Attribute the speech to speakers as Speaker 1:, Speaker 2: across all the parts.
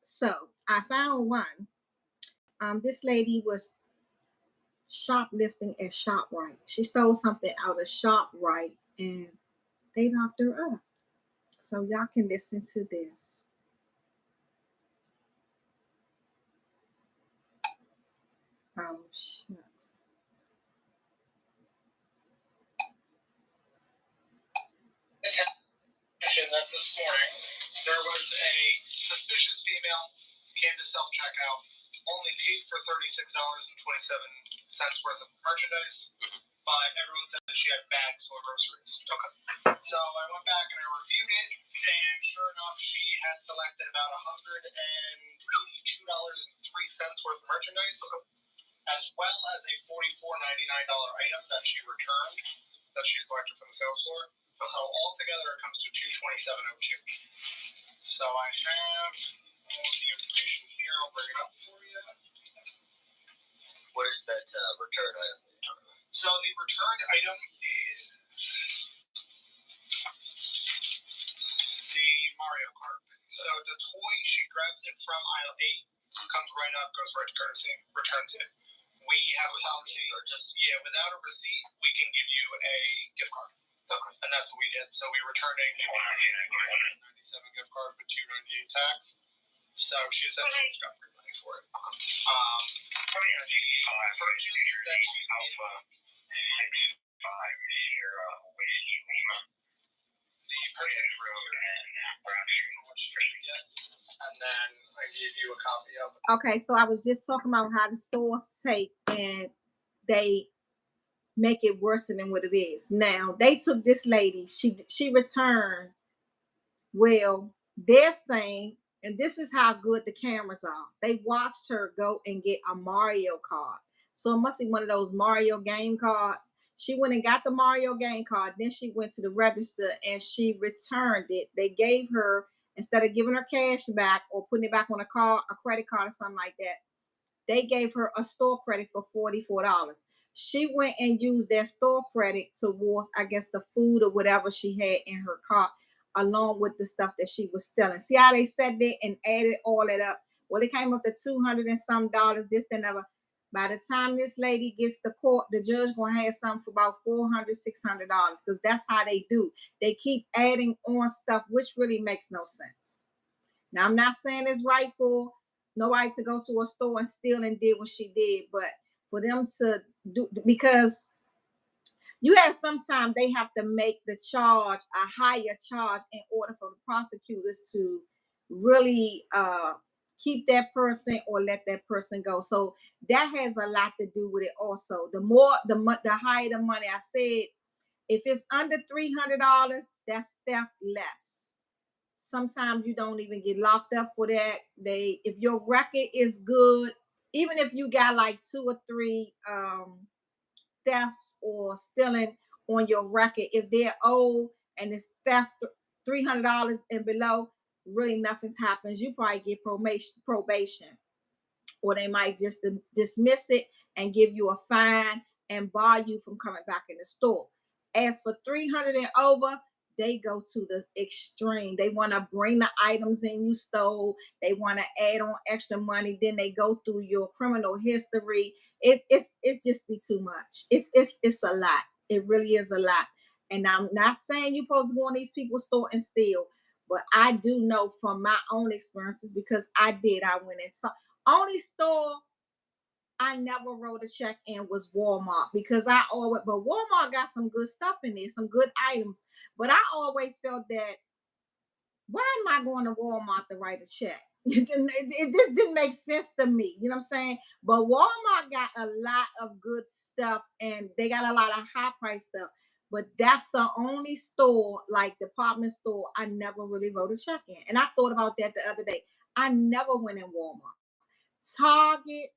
Speaker 1: So I found one. This lady was shoplifting at ShopRite. She stole something out of ShopRite and they locked her up. So y'all can listen to this. Oh, shucks.
Speaker 2: That this morning there was a suspicious female came to self-checkout, only paid for $36.27 worth of merchandise, but everyone said that she had bags full of groceries. Okay. So I went back and I reviewed it, and sure enough, she had selected about $182.03 worth of merchandise, as well as a $44.99 item that she returned, that she selected from the sales floor. So altogether, it comes to $227.02. So I have all of the information here. I'll bring it up for you.
Speaker 3: What is that return item?
Speaker 2: So the returned item is the Mario Kart. So it's a toy. She grabs it from aisle 8, comes right up, goes right to courtesy, returns it. We have a policy. Yeah, without a receipt, we can give you a gift card. Okay. And that's what we did. So we returned a $197 gift card with $298 tax. So she essentially just got free money for it. Purchase that she the purchase road and what she could get, and then I gave you a copy of it.
Speaker 1: Okay, so I was just talking about how the stores take and they make it worse than what it is. Now they took this lady, she returned. Well, they're saying, and this is how good the cameras are. They watched her go and get a Mario card. So it must be one of those Mario game cards. She went and got the Mario game card. Then she went to the register and she returned it. They gave her, instead of giving her cash back or putting it back on a credit card or something like that, they gave her a store credit for $44. She went and used that store credit towards, I guess, the food or whatever she had in her cart, along with the stuff that she was stealing. See how they sat there and added all that up? Well, it came up to $200 and some, this and ever. By the time this lady gets to court, the judge gonna have something for about $400, $600, because that's how they do. They keep adding on stuff, which really makes no sense. Now, I'm not saying it's right for nobody to go to a store and steal and did what she did, but for them to do, because you have sometimes they have to make the charge a higher charge in order for the prosecutors to really keep that person or let that person go. So that has a lot to do with it also. The higher the money. I said, if it's under $300, that's theft less. Sometimes you don't even get locked up for that. If your record is good, even if you got like 2 or 3 thefts or stealing on your record, if they're old and it's theft $300 and below, really nothing's happens. You probably get probation, or they might just dismiss it and give you a fine and bar you from coming back in the store. As for 300 and over, they go to the extreme. They want to bring the items in you stole. They want to add on extra money. Then they go through your criminal history. It just be too much. It's a lot. It really is a lot. And I'm not saying you're supposed to go in these people's store and steal, but I do know from my own experiences, because I did. I went in. So only store I never wrote a check in was Walmart, because but Walmart got some good stuff in there, some good items. But I always felt that, why am I going to Walmart to write a check? It just didn't make sense to me. You know what I'm saying? But Walmart got a lot of good stuff and they got a lot of high price stuff. But that's the only store, like department store, I never really wrote a check in. And I thought about that the other day. I never went in Walmart. Target,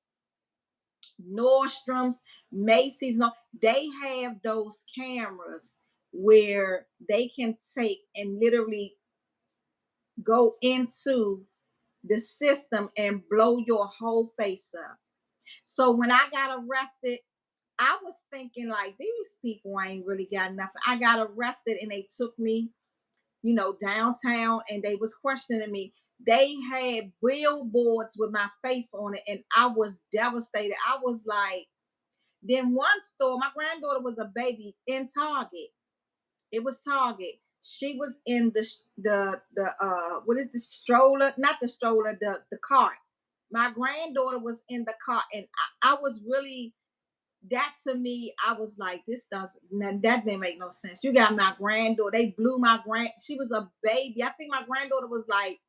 Speaker 1: Nordstrom's, Macy's, no, they have those cameras where they can take and literally go into the system and blow your whole face up. So when I got arrested, I was thinking like, these people ain't really got nothing. I got arrested and they took me, downtown, and they was questioning me. They had billboards with my face on it, and I was devastated. I was like, then one store, my granddaughter was a baby in Target. It was Target. She was in the what is the stroller? Not the stroller, the cart. My granddaughter was in the cart, and I was really, that to me, I was like, this doesn't, that didn't make no sense. You got my granddaughter. They blew my she was a baby. I think my granddaughter was like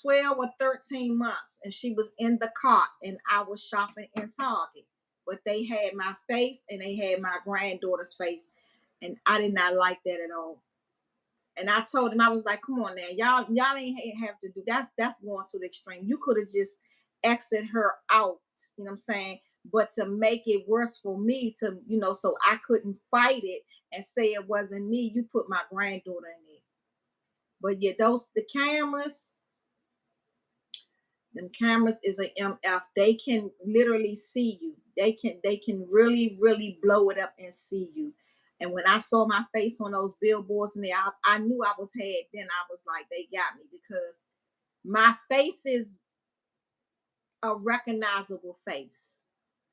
Speaker 1: 12 or 13 months, and she was in the cart, and I was shopping in Target. But they had my face and they had my granddaughter's face, and I did not like that at all. And I told him, I was like, come on now, y'all ain't have to do that's going to the extreme. You could have just exit her out, you know what I'm saying? But to make it worse for me, to so I couldn't fight it and say it wasn't me, you put my granddaughter in there. But yeah, them cameras is a MF. They can literally see you. They can really, really blow it up and see you. And when I saw my face on those billboards and I knew I was had. Then I was like, they got me, because my face is a recognizable face.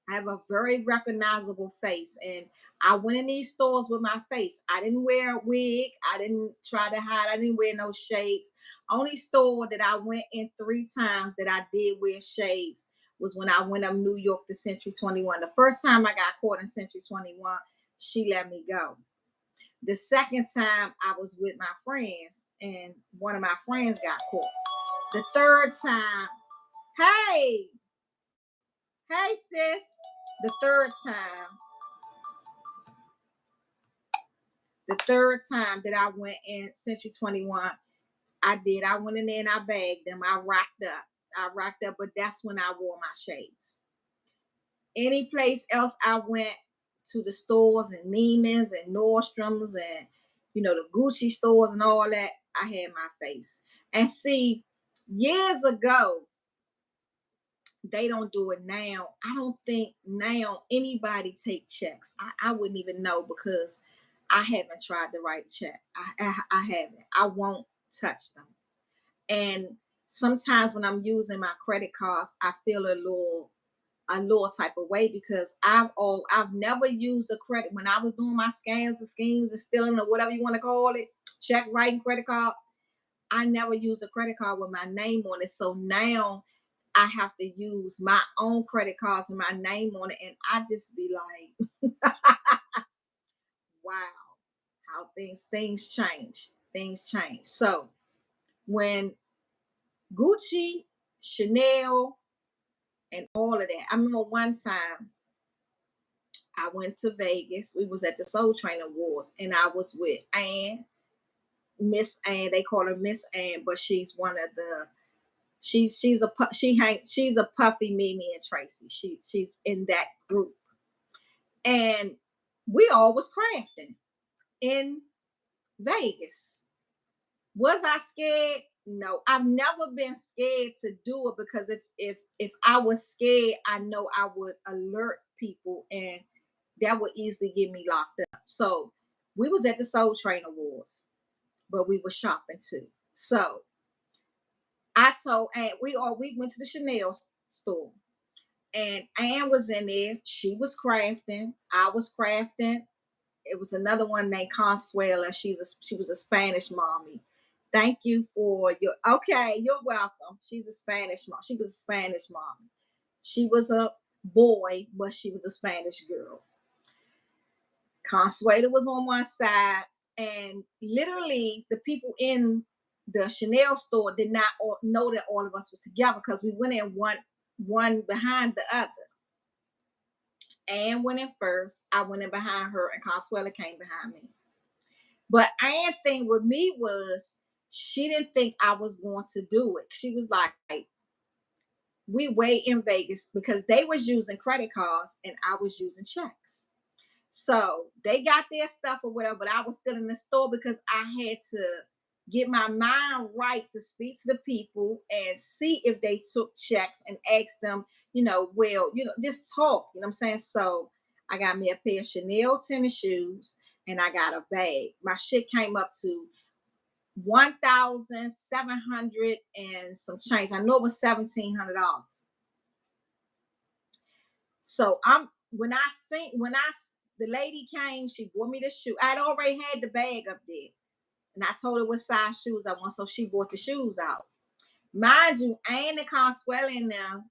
Speaker 1: I have a very recognizable face, and I went in these stores with my face. I didn't wear a wig. I didn't try to hide. I didn't wear no shades. Only store that I went in 3 times that I did wear shades was when I went up New York to Century 21. The first time I got caught in Century 21, she let me go. The second time I was with my friends, and one of my friends got caught. The third time, hey, hey sis. The third time that I went in Century 21, I went in there and I bagged them. I rocked up, but that's when I wore my shades. Any place else I went to, the stores and Neiman's and Nordstrom's and the Gucci stores and all that, I had my face. And see, years ago, they don't do it now. I don't think now anybody take checks. I wouldn't even know, because I haven't tried to write a check. I haven't. I won't touch them. And sometimes when I'm using my credit cards, I feel a little type of way, because I've never used a credit when I was doing my scams and schemes and stealing, or whatever you want to call it, check writing credit cards. I never used a credit card with my name on it. So now I have to use my own credit cards and my name on it. And I just be like, wow, how things change. Things change. So when Gucci, Chanel, and all of that. I remember one time I went to Vegas. We was at the Soul Train Awards, and I was with Ann, Miss Ann. They call her Miss Ann, but she's one of the she's a puffy Mimi and Tracy. She's in that group, and we all was crafting in Vegas. Was I scared? No, I've never been scared to do it, because if I was scared, I know I would alert people, and that would easily get me locked up. So we was at the Soul Train Awards, but we were shopping too. So I told Ann, we went to the Chanel store, and Ann was in there. She was crafting. I was crafting. It was another one named Consuela. She was a Spanish mommy. Thank you for your okay. You're welcome. She's a Spanish mom. She was a Spanish mom. She was a boy, but she was a Spanish girl. Consuela was on one side, and literally the people in the Chanel store did not know that all of us were together, because we went in one behind the other. Anne went in first. I went in behind her, and Consuela came behind me. But Ann thing with me was, she didn't think I was going to do it. She was like, we wait in Vegas, because they was using credit cards and I was using checks. So they got their stuff or whatever, but I was still in the store, because I had to get my mind right to speak to the people and see if they took checks and ask them, just talk, you know what I'm saying? So I got me a pair of Chanel tennis shoes, and I got a bag. My shit came up to $1,700 and some change. I know it was $1,700. So the lady came, she bought me the shoe. I'd already had the bag up there, and I told her what size shoes I want, so she bought the shoes out. Mind you, I ain't the Consuelo now.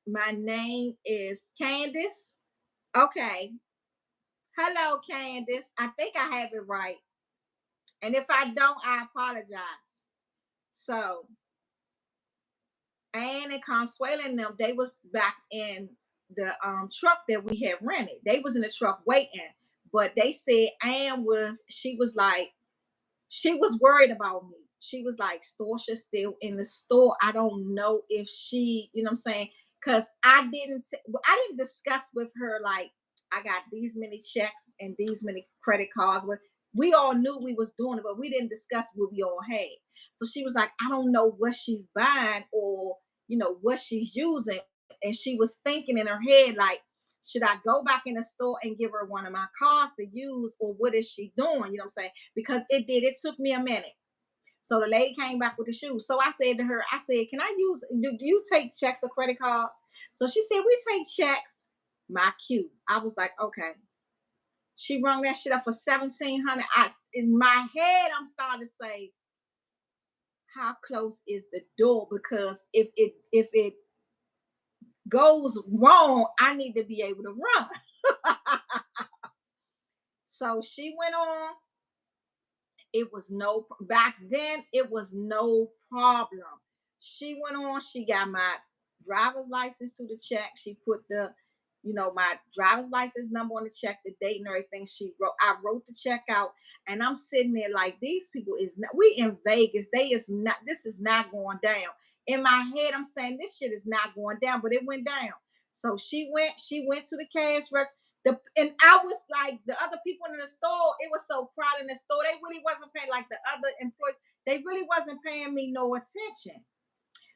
Speaker 1: My name is Candace. Okay. Hello, Candace. I think I have it right. And if I don't, I apologize. So Anne and Consuelo and them, they was back in the truck that we had rented. They was in the truck waiting. But they said she was like, she was worried about me. She was like, Storcia still in the store. I don't know if she, you know what I'm saying? Because I didn't discuss with her like I got these many checks and these many credit cards. We all knew we was doing it, but we didn't discuss what we all had. So she was like, I don't know what she's buying or what she's using. And she was thinking in her head, like, should I go back in the store and give her one of my cards to use, or what is she doing? You know what I'm saying? Because it took me a minute. So the lady came back with the shoes. So I said to her, I said, can I do you take checks or credit cards? So she said, we take checks. My cue. I was like, okay. She rung that shit up for 1,700. In my head, I'm starting to say, how close is the door? Because if it goes wrong, I need to be able to run. So she went on. It was no back then. It was no problem. She went on. She got my driver's license to the check. She put my driver's license number on the check, the date and everything. I wrote the check out, and I'm sitting there like, these people is not. We in Vegas. They is not. This is not going down. In my head, I'm saying this shit is not going down, but it went down. So she went. She went to the cash register. And I was like, the other people in the store, it was so crowded in the store. They really wasn't paying, like the other employees, they really wasn't paying me no attention.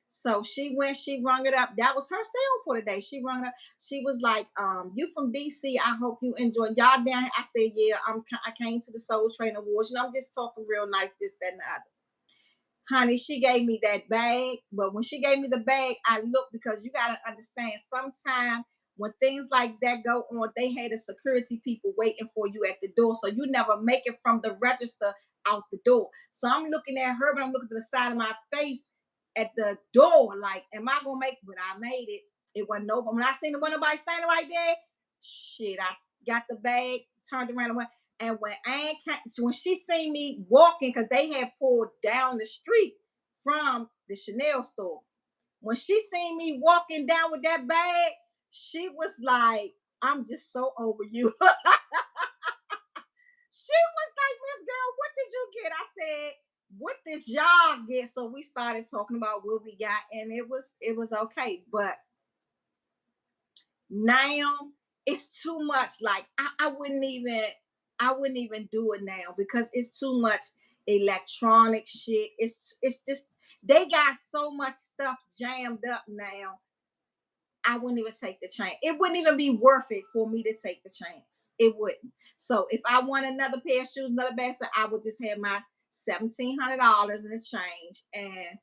Speaker 1: So she went, she rung it up. That was her sale for the day. She rung it up. She was like, you from DC. I hope you enjoy. Y'all down here. I said, yeah, I came to the Soul Train Awards. I'm just talking real nice, this, that, and the other. Honey, she gave me that bag. But when she gave me the bag, I looked, because you got to understand, sometimes when things like that go on, they had the security people waiting for you at the door. So you never make it from the register out the door. So I'm looking at her, but I'm looking to the side of my face at the door. Like, am I going to make it? But I made it. It wasn't nobody. When I seen the one nobody standing right there, shit, I got the bag, turned around and went. And when she seen me walking, because they had pulled down the street from the Chanel store, when she seen me walking down with that bag, she was like, I'm just so over you. She was like, Miss Girl, what did you get? I said, what did y'all get? So we started talking about what we got, and it was okay. But now it's too much. Like I wouldn't even do it now, because it's too much electronic shit. It's just, they got so much stuff jammed up now. I wouldn't even take the chance. It wouldn't even be worth it for me to take the chance. It wouldn't. So if I want another pair of shoes, another bag, so I would just have my $1,700 in the change and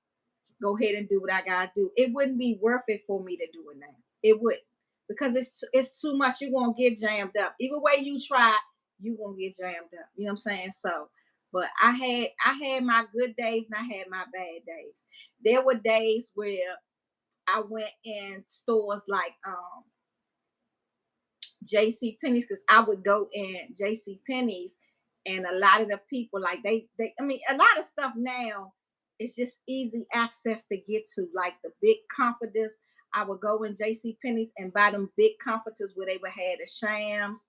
Speaker 1: go ahead and do what I gotta do. It wouldn't be worth it for me to do it now. It wouldn't, because it's too much. You're gonna get jammed up. Either way you try, you gonna get jammed up. You know what I'm saying? So, but I had my good days and I had my bad days. There were days where I went in stores like JC Penney's, because I would go in JC Penney's, and a lot of the people, like they I mean, a lot of stuff now is just easy access to get to, like the big comforters. I would go in JC Penney's and buy them big comforters where they would have the shams,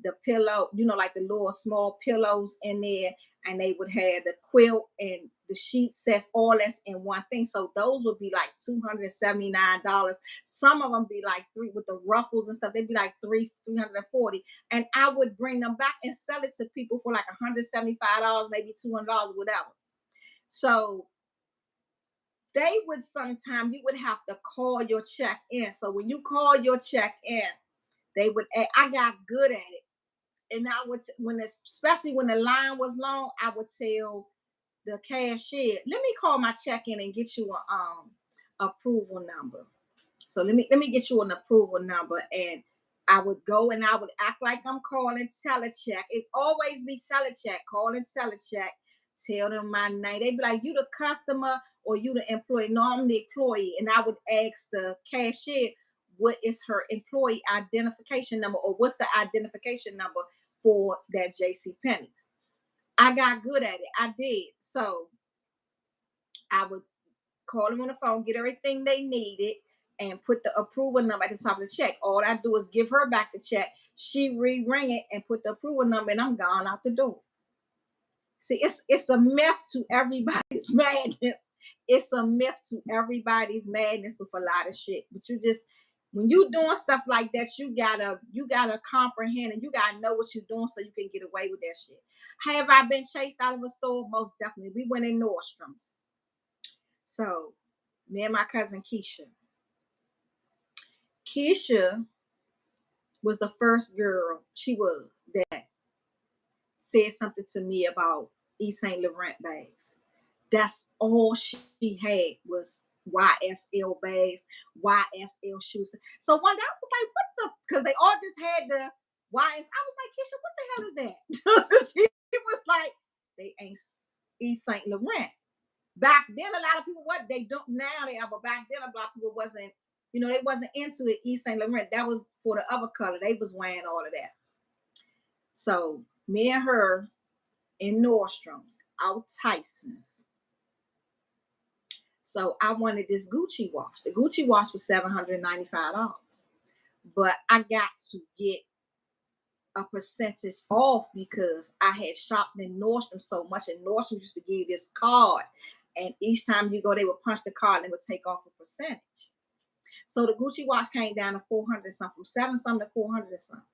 Speaker 1: the pillow, like the little small pillows in there, and they would have the quilt and the sheet sets, all that's in one thing. So those would be like $279. Some of them be like three with the ruffles and stuff. They'd be like 340. And I would bring them back and sell it to people for like $175, maybe $200, whatever. So they would, sometimes you would have to call your check in. So when you call your check in, they would, I got good at it. And I would, especially when the line was long, I would tell the cashier, let me call my check-in and get you a approval number. So let me get you an approval number. And I would go and I would act like I'm calling telecheck. It always be telecheck, calling telecheck, tell them my name. They'd be like, you the customer or you the employee? No, I'm the employee. And I would ask the cashier, what is her employee identification number, or what's the identification number for that JC Penney's. I got good at it. I did. So I would call them on the phone, get everything they needed, and put the approval number at the top of the check. All I do is give her back the check. She re-ring it and put the approval number, and I'm gone out the door. See, it's a myth to everybody's madness. It's a myth to everybody's madness with a lot of shit. But you just, when you doing stuff like that, you gotta comprehend and you gotta know what you're doing so you can get away with that shit. Have I been chased out of a store? Most definitely. We went in Nordstrom's. So me and my cousin Keisha. Keisha was the first girl, she was, that said something to me about East St. Laurent bags. That's all she had was YSL bags, YSL shoes. So one day I was like, what the? Because they all just had the YS. I was like, Keisha, what the hell is that? So she was like, they ain't East St. Laurent. Back then, a lot of people, what they don't now they are, but back then a lot of people wasn't, they wasn't into it. East St. Laurent, that was for the other color. They was wearing all of that. So me and her in Nordstrom's out Tyson's. So I wanted this Gucci watch. The Gucci watch was $795, but I got to get a percentage off because I had shopped in Nordstrom so much, and Nordstrom used to give you this card, and each time you go, they would punch the card and they would take off a percentage. So the Gucci watch came down to 400 something, from 7 something to 400 something.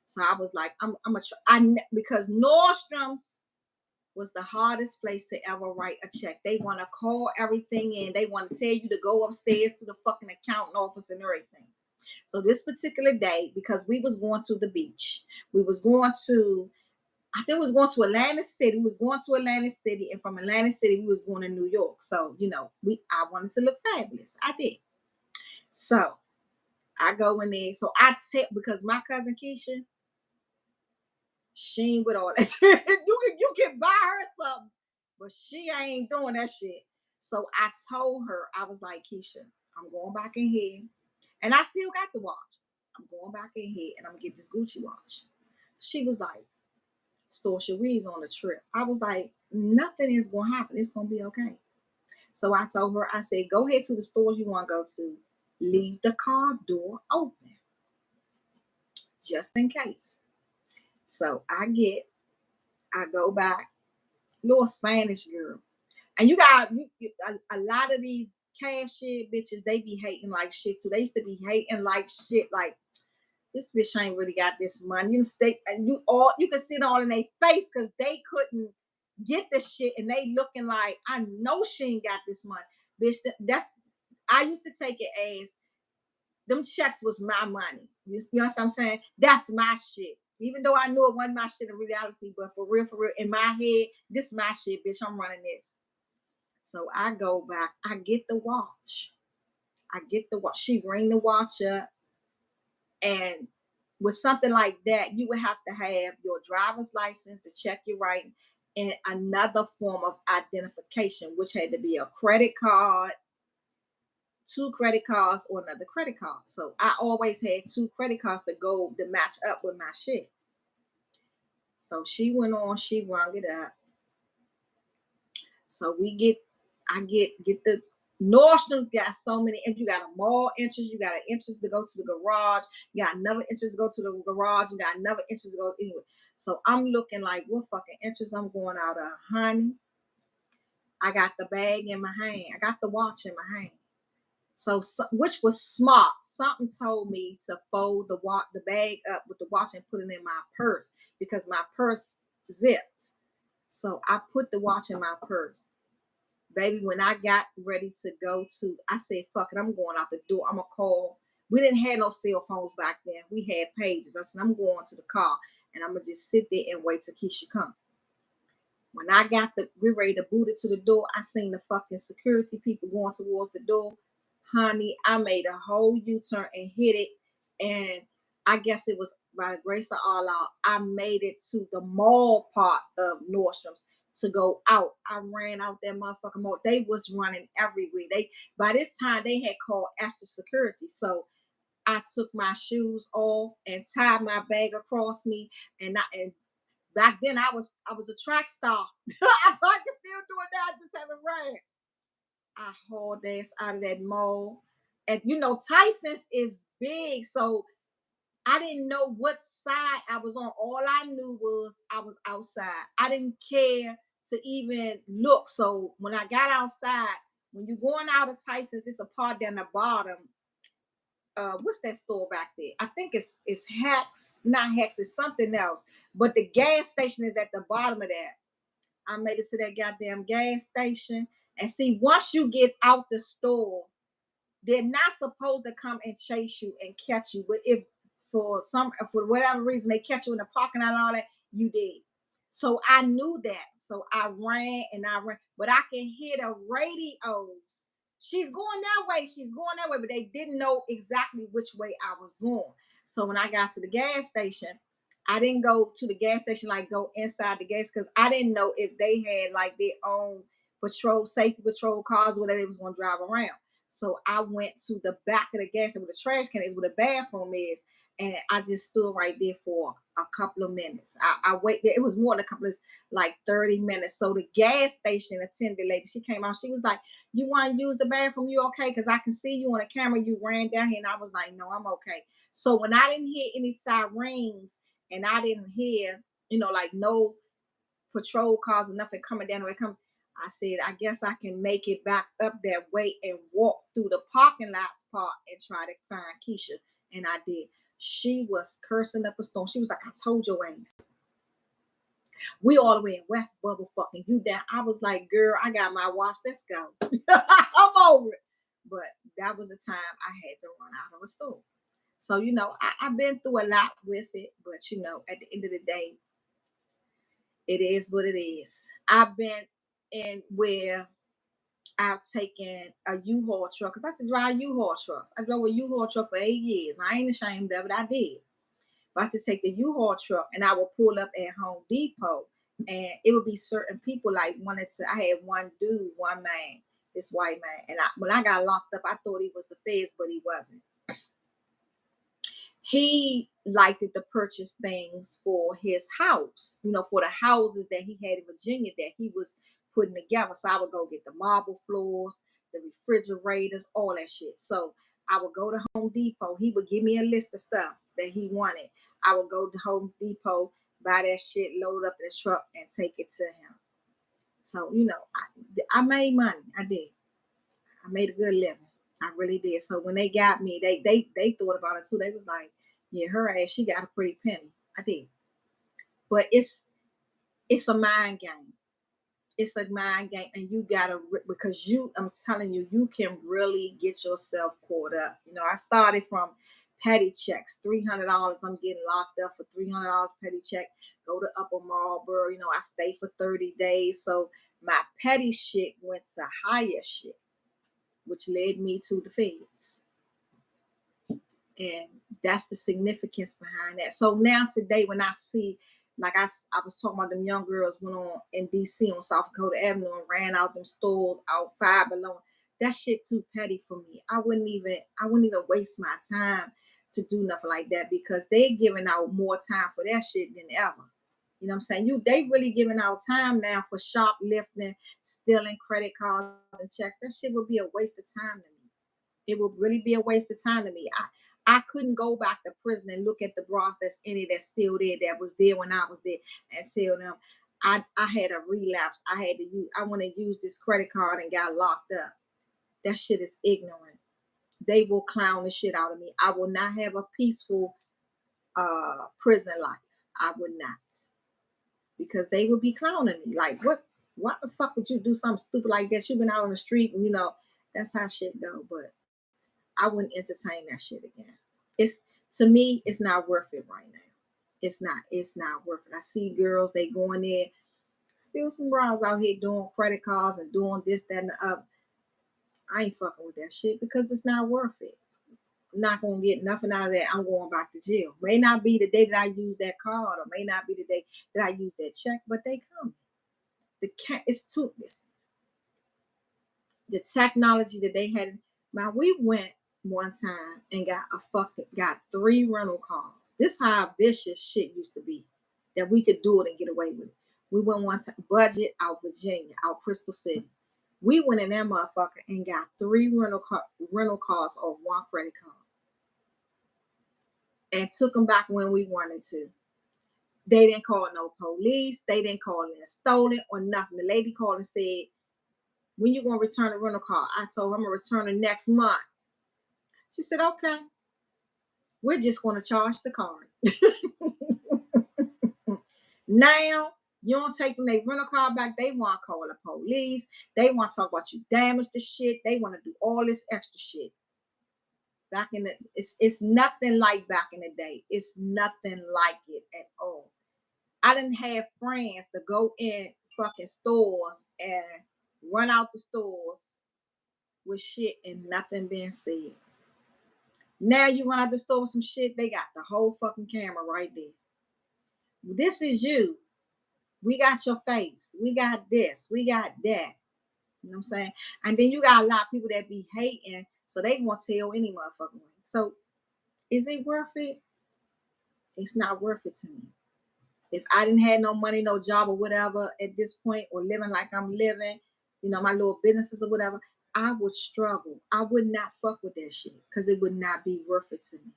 Speaker 1: So I was like, I'm gonna try, because Nordstrom's was the hardest place to ever write a check. They want to call everything in. They want to tell you to go upstairs to the fucking accountant office and everything. So this particular day, because we was going to the beach, we was going to, I think we was going to Atlantic City. We was going to Atlantic City, and from Atlantic City, we was going to New York. So, I wanted to look fabulous. I did. So I go in there. So because my cousin Keisha, she ain't with all that shit. You can buy her something, but she ain't doing that shit. So I told her, I was like, Keisha, I'm going back in here. And I still got the watch. I'm going back in here and I'm gonna get this Gucci watch. She was like, Astorcia Real's on the trip. I was like, nothing is gonna happen. It's gonna be okay. So I told her, I said, go ahead to the stores you want to go to. Leave the car door open. Just in case. So I go back, little Spanish girl. And you got a lot of these cashier bitches, they be hating like shit too. They used to be hating like shit, like this bitch ain't really got this money. You can see it all in their face because they couldn't get the shit and they looking like, I know she ain't got this money. Bitch, I used to take it as them checks was my money. You know what I'm saying? That's my shit. Even though I knew it wasn't my shit in reality, but for real, in my head, this is my shit, bitch. I'm running this. So I go back. I get the watch. She ring the watch up. And with something like that, you would have to have your driver's license to check your writing and another form of identification, which had to be a credit card, 2 credit cards, or another credit card. So I always had 2 credit cards to match up with my shit. So she went on, she rung it up. So I get the Nordstrom's got so many, and you got a mall entrance, you got an entrance to go to the garage, you got another entrance to go to the garage, you got another entrance to go anyway. So I'm looking like, what fucking entrance I'm going out of, honey? I got the bag in my hand. I got the watch in my hand. So which was smart. Something told me to fold the bag up with the watch and put it in my purse because my purse zipped. So I put the watch in my purse. Baby, when I got ready to go I said, fuck it, I'm going out the door. I'm going to call. We didn't have no cell phones back then. We had pages. I said, I'm going to the car and I'm gonna just sit there and wait till Keisha come. When I got we ready to boot it to the door, I seen the fucking security people going towards the door. Honey, I made a whole U-turn and hit it. And I guess it was by the grace of Allah, I made it to the mall part of Nordstrom's to go out. I ran out that motherfucking mall. They was running everywhere. By this time they had called Astor Security. So I took my shoes off and tied my bag across me, and back then I was a track star. I can still do it now. I just haven't ran. I hauled ass out of that mall. And Tyson's is big, so I didn't know what side I was on. All I knew was I was outside. I didn't care to even look. So when I got outside, when you're going out of Tyson's, it's a part down the bottom. What's that store back there? I think it's Hacks, not Hacks, it's something else. But the gas station is at the bottom of that. I made it to that goddamn gas station. And see, once you get out the store, they're not supposed to come and chase you and catch you. But if for whatever reason they catch you in the parking lot and all that, you did. So I knew that. So I ran and I ran, but I can hear the radios. She's going that way. She's going that way, but they didn't know exactly which way I was going. So when I got to the gas station, I didn't go to the gas station, like go inside the gas, because I didn't know if they had like their own safety patrol cars, or whether they was going to drive around. So I went to the back of the gas station where the trash can is, where the bathroom is, and I just stood right there for a couple of minutes. I waited. It was more than a couple of, like 30 minutes. So the gas station attendant lady, she came out. She was like, "You want to use the bathroom? You okay? Because I can see you on the camera. You ran down here." And I was like, "No, I'm okay." So when I didn't hear any sirens and I didn't hear, like no patrol cars or nothing coming down the way, I said, I guess I can make it back up that way and walk through the parking lots part and try to find Keisha. And I did. She was cursing up a storm. She was like, "I told your ass. We all the way in West Bubble fucking you down." I was like, "Girl, I got my watch. Let's go." I'm over it. But that was the time I had to run out of a store. So, I've been through a lot with it. But, at the end of the day, it is what it is. I've been in where I've taken a U-Haul truck, because I used to drive U-Haul trucks. I drove a U-Haul truck for 8 years. I ain't ashamed of it. I did. But I used to take the U-Haul truck and I would pull up at Home Depot, and it would be certain people like I had one dude, one man, this white man. And when I got locked up, I thought he was the feds, but he wasn't. He liked it to purchase things for his house, for the houses that he had in Virginia that he was putting together. So I would go get the marble floors, the refrigerators, all that shit. So I would go to Home Depot. He would give me a list of stuff that he wanted. I would go to Home Depot, buy that shit, load up in the truck, and take it to him. So, I made money. I did. I made a good living. I really did. So when they got me, they thought about it too. They was like, "Yeah, her ass, she got a pretty penny." I did. But it's a mind game. It's a mind game, and you gotta, because I'm telling you, you can really get yourself caught up. I started from petty checks, $300. I'm getting locked up for $300 petty check. Go to Upper Marlboro. I stayed for 30 days. So my petty shit went to higher shit, which led me to the feds. And that's the significance behind that. So now today, when I see, like I was talking about, them young girls went on in DC on South Dakota Avenue and ran out them stores out Five Below. That shit too petty for me. I wouldn't even waste my time to do nothing like that, because they giving out more time for that shit than ever. You know what I'm saying? They really giving out time now for shoplifting, stealing credit cards and checks. That shit would be a waste of time to me. It would really be a waste of time to me. I couldn't go back to prison and look at the bras that's in it, that's still there, that was there when I was there, and tell them I had a relapse. I want to use this credit card and got locked up. That shit is ignorant. They will clown the shit out of me. I will not have a peaceful prison life. I would not. Because they will be clowning me. Like, why the fuck would you do something stupid like that? You've been out on the street and that's how shit go. But I wouldn't entertain that shit again. To me, it's not worth it right now. It's not worth it. I see girls, they going there, still some bras out here doing credit cards and doing this, that, and the other. I ain't fucking with that shit because it's not worth it. I'm not gonna get nothing out of that. I'm going back to jail. May not be the day that I use that card, or may not be the day that I use that check, but they come. It's too this the technology that they had. Now we went one time and got 3 rental cars. This how vicious shit used to be, that we could do it and get away with it. We went one time, budget out Virginia, out Crystal City. We went in that motherfucker and got 3 rental cars off one credit card and took them back when we wanted to. They didn't call no police. They didn't call it stolen or nothing. The lady called and said, when you gonna return the rental car? I told her I'm gonna return it next month. She said, okay, we're just gonna charge the card. Now you don't take them their rental car back. They want to call the police. They want to talk about you damaged the shit. They want to do all this extra shit. Back in the it's nothing like back in the day. It's nothing like it at all. I didn't have friends to go in fucking stores and run out the stores with shit and nothing being said. Now you run out the store with some shit, they got the whole fucking camera right there. This is you. We got your face. We got this. We got that. You know what I'm saying? And then you got a lot of people that be hating, so they won't tell any motherfucking way. So is it worth it? It's not worth it to me. If I didn't have no money, no job or whatever at this point, or living like I'm living, my little businesses or whatever, I would struggle. I would not fuck with that shit because it would not be worth it to me.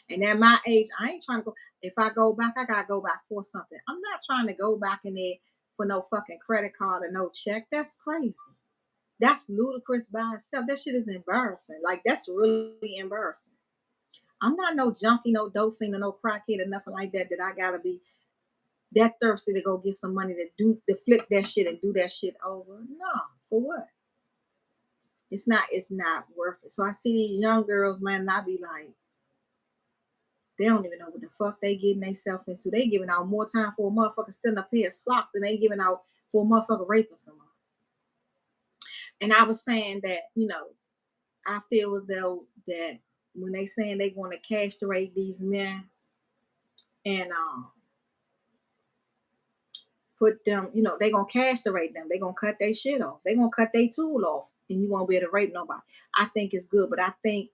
Speaker 1: And at my age, I ain't trying to go. If I go back, I gotta go back for something. I'm not trying to go back in there for no fucking credit card or no check. That's crazy. That's ludicrous by itself. That shit is embarrassing. Like, that's really embarrassing. I'm not no junkie, no dope fiend, or no crackhead or nothing like that. That I gotta be that thirsty to go get some money to flip that shit and do that shit over. No, for what? It's not worth it. So I see these young girls, man, and I be like, they don't even know what the fuck they getting themselves into. They giving out more time for a motherfucker stealing a pair of socks than they giving out for a motherfucker raping someone. And I was saying that, I feel as though that when they saying they want to castrate these men and put them, they gonna castrate them. They gonna cut their shit off. They gonna cut their tool off, and you won't be able to rape nobody. I think it's good, but I think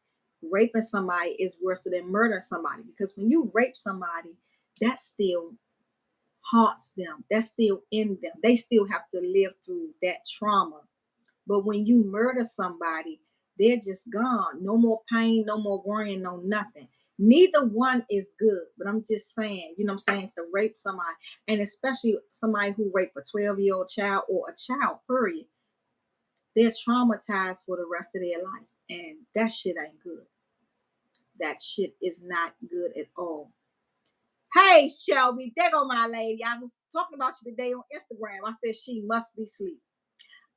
Speaker 1: raping somebody is worse than murdering somebody, because when you rape somebody, that still haunts them. That's still in them. They still have to live through that trauma. But when you murder somebody, they're just gone. No more pain, no more worrying, no nothing. Neither one is good. But I'm just saying, to rape somebody, and especially somebody who raped a 12-year-old child or a child, period, they're traumatized for the rest of their life. And that shit ain't good. That shit is not good at all. Hey, Shelby, there go my lady. I was talking about you today on Instagram. I said she must be asleep.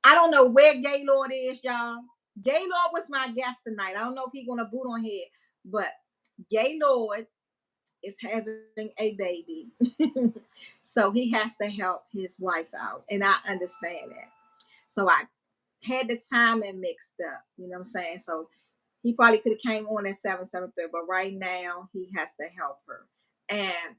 Speaker 1: I don't know where Gaylord is, y'all. Gaylord was my guest tonight. I don't know if he's going to boot on here, but Gaylord is having a baby. So he has to help his wife out. And I understand that. So I had the timing mixed up. You know what I'm saying? So he probably could have came on at 7:30, but right now he has to help her. And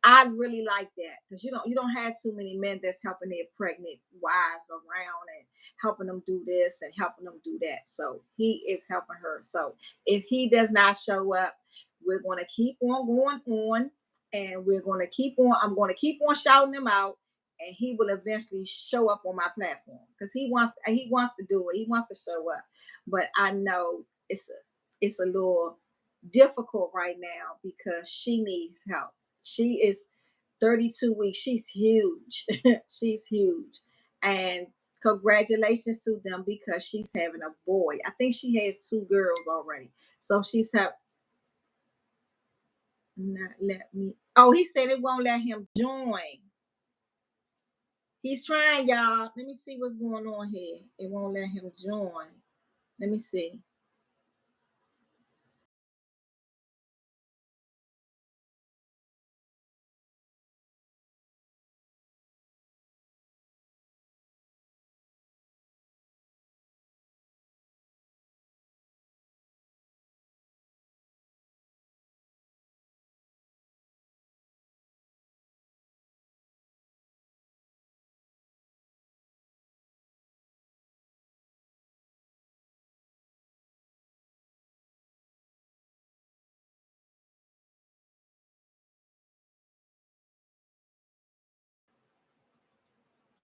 Speaker 1: I really like that, because you don't have too many men that's helping their pregnant wives around and helping them do this and helping them do that. So he is helping her. So if he does not show up, we're going to keep on going on, and we're going to keep on. I'm going to keep on shouting him out, and he will eventually show up on my platform, because he wants to do it. He wants to show up, but I know it's a little difficult right now because she needs help. She is 32 weeks. She's huge. She's huge. And congratulations to them, because she's having a boy. I think she has 2 girls already. So she's not let me. Oh, he said it won't let him join. He's trying, y'all. Let me see what's going on here. It won't let him join. Let me see.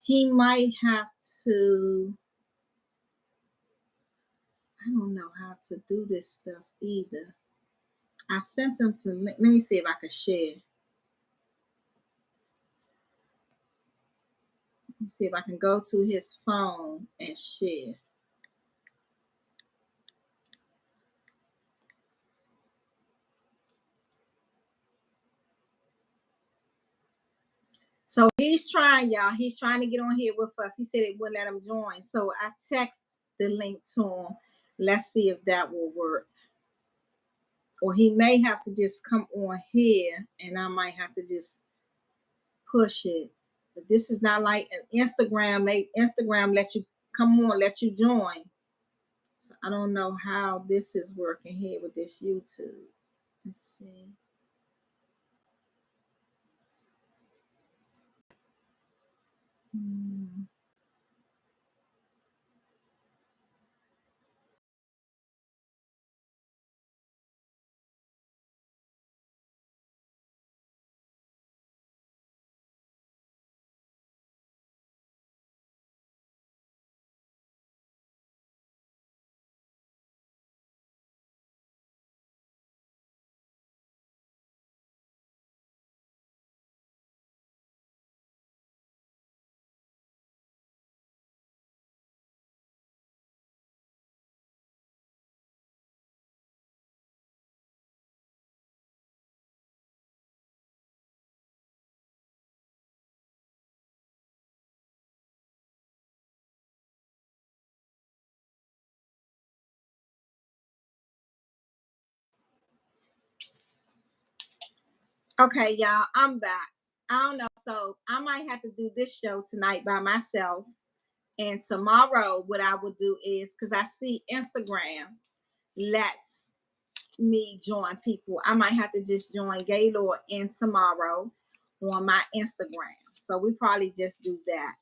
Speaker 1: he might have to. I don't know how to do this stuff either. I sent him to. Let me see if I can share. Let me see if I can go to his phone and share. So he's trying, y'all. He's trying to get on here with us. He said it wouldn't let him join. So I text the link to him. Let's see if that will work. Or he may have to just come on here and I might have to just push it. But this is not like an Instagram. Instagram let you come on, let you join. So I don't know how this is working here with this YouTube. Let's see. Okay, y'all, I'm back. I don't know. So I might have to do this show tonight by myself. And tomorrow, what I will do is because I see Instagram lets me join people. I might have to just join Gaylord in tomorrow on my Instagram. So we probably just do that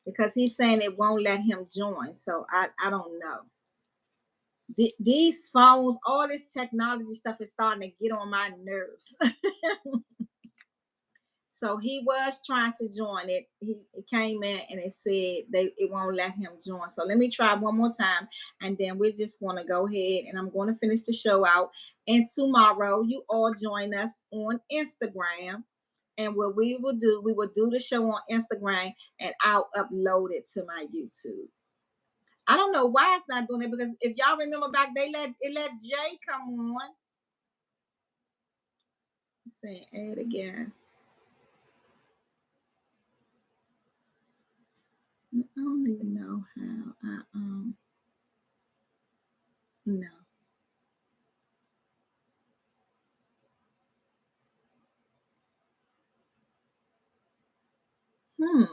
Speaker 1: because he's saying it won't let him join. So I don't know. These phones, all this technology stuff is starting to get on my nerves. So he was trying to join it. It came in and it said it won't let him join. So let me try one more time, and then we're just going to go ahead and I'm going to finish the show out. And tomorrow, you all join us on Instagram. And what we will do the show on Instagram, and I'll upload it to my YouTube. I don't know why it's not doing it because if y'all remember back, it let Jay come on. Saying add a guest. I don't even know how. No. Hmm.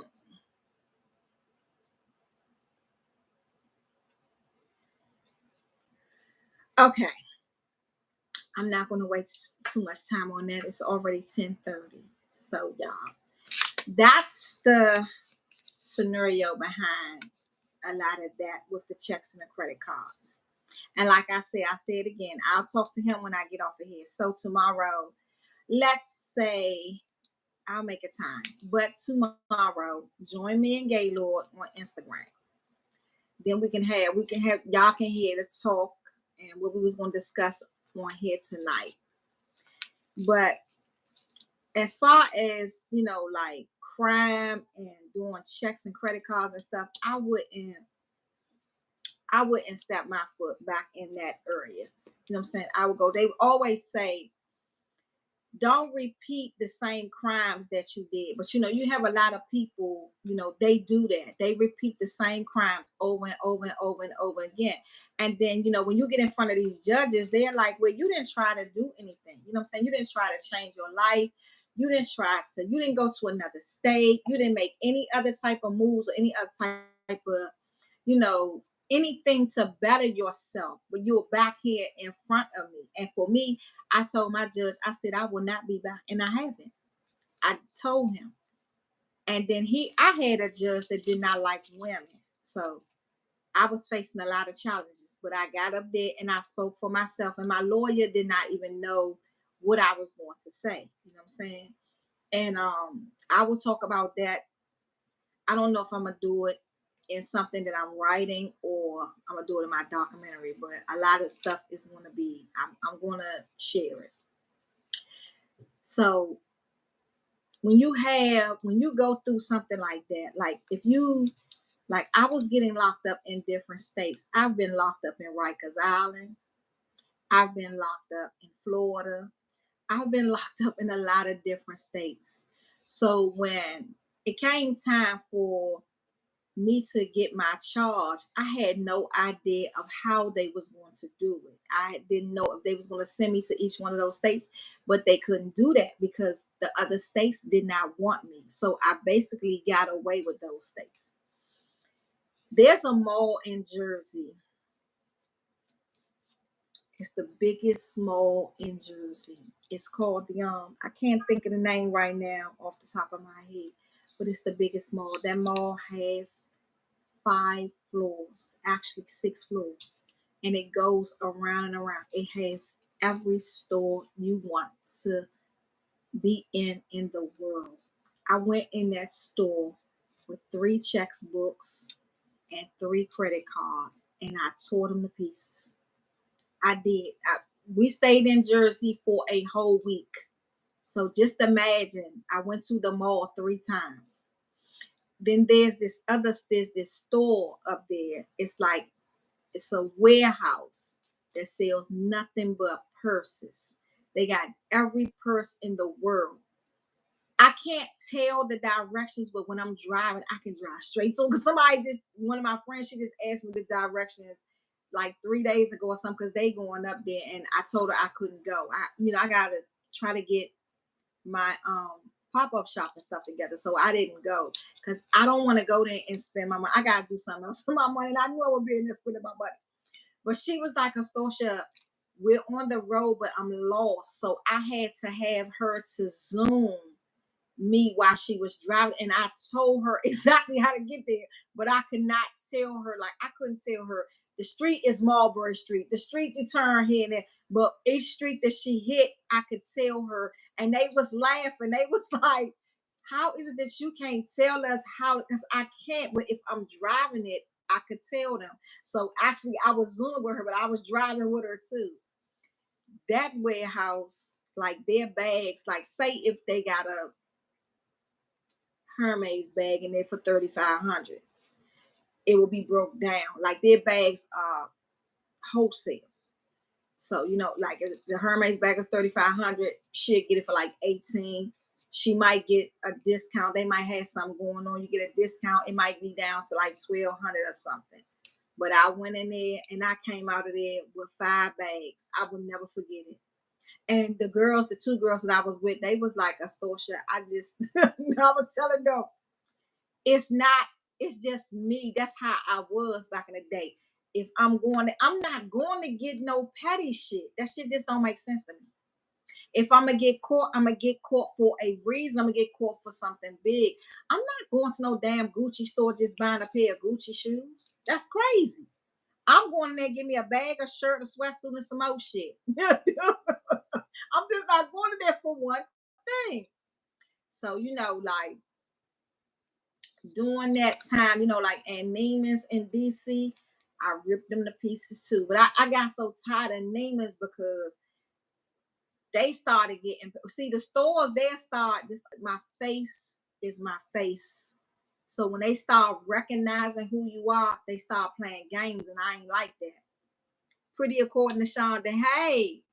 Speaker 1: Okay. I'm not going to waste too much time on that. It's already 10:30. So y'all, that's the scenario behind a lot of that with the checks and the credit cards. And like I say it again. I'll talk to him when I get off of here. So tomorrow, let's say I'll make a time. But tomorrow, join me and Gaylord on Instagram. Then we can have y'all can hear the talk and what we was going to discuss on here tonight. But as far as like crime and doing checks and credit cards and stuff, I wouldn't step my foot back in that area. You know what I'm saying? I would go. They always say don't repeat the same crimes that you did. But you have a lot of people, they do that. They repeat the same crimes over and over and over and over again. And then, when you get in front of these judges, they're like, well, you didn't try to do anything. You know what I'm saying? You didn't try to change your life. You didn't go to another state. You didn't make any other type of moves or any other type of, you know, anything to better yourself. But you're back here in front of me. And for me, I told my judge, I said, I will not be back. And I haven't. I told him. And then I had a judge that did not like women. So I was facing a lot of challenges. But I got up there and I spoke for myself. And my lawyer did not even know what I was going to say. You know what I'm saying? And I will talk about that I don't know if I'm gonna do it in something that I'm writing or I'm gonna do it in my documentary, but a lot of stuff is gonna be I'm gonna share it. So when you go through something like that, like if you like I was getting locked up in different states. I've been locked up in Rikers Island. I've been locked up in Florida. I've been locked up in a lot of different states. So when it came time for me to get my charge, I had no idea of how they was going to do it. I didn't know if they was going to send me to each one of those states, but they couldn't do that because the other states did not want me. So I basically got away with those states. There's a mall in Jersey. It's the biggest mall in Jersey. It's called the I can't think of the name right now off the top of my head, but it's the biggest mall. That mall has 5 floors, actually 6 floors, and it goes around and around. It has every store you want to be in the world. I went in that store with 3 checkbooks and 3 credit cards, and I tore them to pieces. I did. We stayed in Jersey for a whole week. So just imagine, I went to the mall 3 times. Then there's this store up there. It's a warehouse that sells nothing but purses. They got every purse in the world. I can't tell the directions, but when I'm driving, I can drive straight to them. Because one of my friends, she just asked me the directions like 3 days ago or something, because they going up there, and I told her I couldn't go. I gotta try to get my pop-up shop and stuff together. So I didn't go because I don't want to go there and spend my money. I gotta do something else for my money. And I knew I would be in there spending my money. But she was like, Astorcia, we're on the road, but I'm lost. So I had to have her to Zoom me while she was driving, and I told her exactly how to get there, but I could not tell her. Like, I couldn't tell her the street is Marlborough Street, the street you turn here and there, but each street that she hit, I could tell her. And they was laughing. They was like, how is it that you can't tell us how? Because I can't, but if I'm driving it, I could tell them. So actually I was zooming with her, but I was driving with her too. That warehouse, like their bags, like say if they got a Hermes bag in there for 3,500, it will be broke down. Like their bags are wholesale. So like if the Hermes bag is 3,500, she'll get it for like 18. She might get a discount. They might have something going on. You get a discount. It might be down to like 1,200 or something. But I went in there and I came out of there with 5 bags. I will never forget it. And the 2 girls that I was with, they was like, Astorcia, I was telling them, it's not, it's just me. That's how I was back in the day. If I'm not going to get no petty shit. That shit just don't make sense to me. If I'm gonna get caught, I'm gonna get caught for a reason. I'm gonna get caught for something big. I'm not going to no damn Gucci store just buying a pair of Gucci shoes. That's crazy. I'm going in there, give me a bag, a shirt, a sweatsuit, and some more shit. I'm just not going in there for one thing. So, like during that time, like and Neiman's in DC, I ripped them to pieces too. But I got so tired of Neiman's because they started getting, see, the stores, they start this, my face is my face. So when they start recognizing who you are, they start playing games, and I ain't like that. Pretty according to Sean, that hey,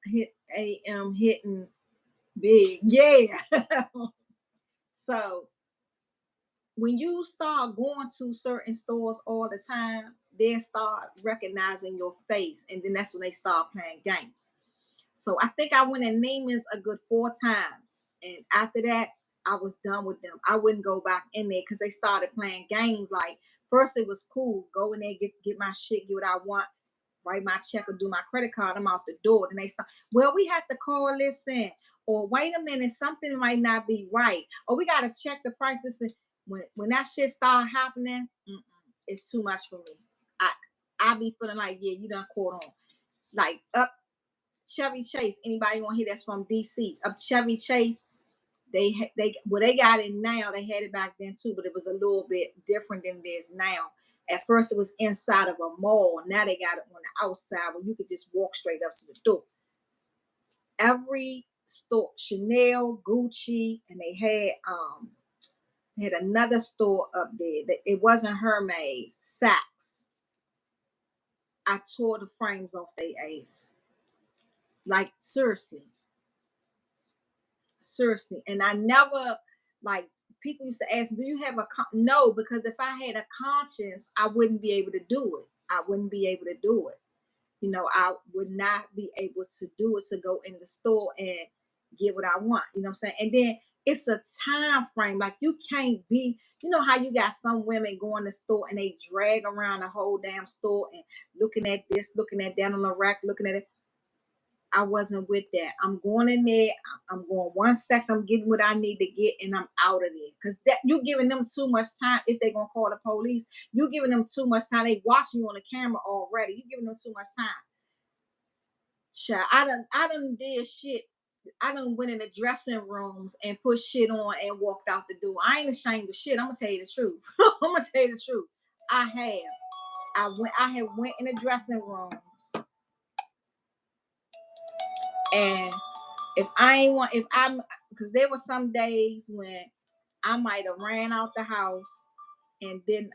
Speaker 1: hit AM hitting big, yeah. So when you start going to certain stores all the time, they start recognizing your face, and then that's when they start playing games. So I think I went in Neiman's a good 4 times, and after that, I was done with them. I wouldn't go back in there because they started playing games. Like first, it was cool, go in there, get my shit, get what I want, write my check or do my credit card. I'm out the door. Then they start, well, we have to call this in, or wait a minute, something might not be right, or we got to check the prices. When that shit start happening, it's too much for me. I be feeling like, yeah, you done caught on. Like up Chevy Chase. Anybody on here that's from DC? Up Chevy Chase, They got it now. They had it back then too, but it was a little bit different than it is now. At first, it was inside of a mall. Now they got it on the outside where you could just walk straight up to the door. Every store, Chanel, Gucci, and they had another store up there. It wasn't Hermes, Saks. I tore the frames off their ace. Like seriously. Seriously. And I never, like, people used to ask, do you have no, because if I had a conscience, I wouldn't be able to do it. I wouldn't be able to do it. You know, I would not be able to do it, to go in the store and get what I want. You know what I'm saying? And then it's a time frame. Like, you can't be, you know how you got some women go in the store and they drag around the whole damn store and looking at this, looking at that on the rack, looking at it. I wasn't with that. I'm going in there. I'm going one section. I'm getting what I need to get, and I'm out of there. Because that you giving them too much time. If they're gonna call the police, you giving them too much time. They watching you on the camera already. You giving them too much time. Child, I done did shit. I done went in the dressing rooms and put shit on and walked out the door. I ain't ashamed of shit. I'm gonna tell you the truth. I'm gonna tell you the truth. I have. I have went in the dressing rooms. And if I'm, because there were some days when I might have ran out the house and didn't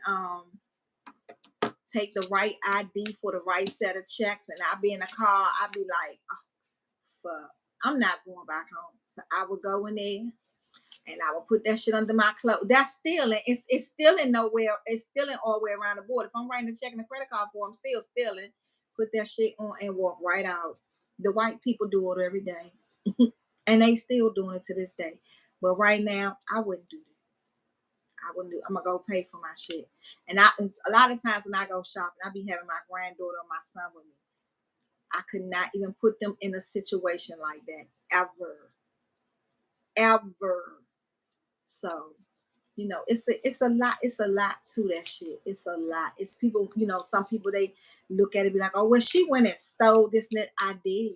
Speaker 1: take the right ID for the right set of checks, and I'd be in the car, I'd be like, oh, fuck, I'm not going back home. So I would go in there and I would put that shit under my clothes. That's stealing. It's stealing nowhere. It's stealing all the way around the board. If I'm writing a check and a credit card for, I'm still stealing. Put that shit on and walk right out. The white people do it every day. And they still doing it to this day. But right now, I wouldn't do that. I wouldn't do. I'm gonna go pay for my shit. And a lot of times when I go shopping, I be having my granddaughter or my son with me. I could not even put them in a situation like that ever. So, you know, it's a lot. It's a lot to that shit. It's a lot. It's people. You know, some people they look at it and be like, oh, well, she went and stole this and that. I did.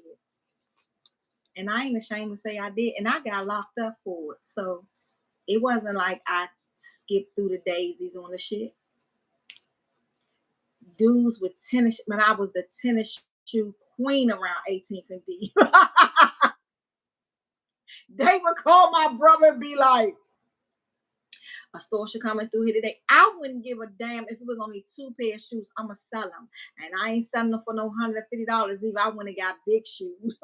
Speaker 1: And I ain't ashamed to say I did. And I got locked up for it. So it wasn't like I skipped through the daisies on the shit. Dudes with tennis, man, I was the tennis shoe queen around 18th and D. They would call my brother and be like, Astorcia coming through here today. I wouldn't give a damn if it was only 2 pair of shoes. I'ma sell them. And I ain't selling them for no $150 either. I went and got big shoes.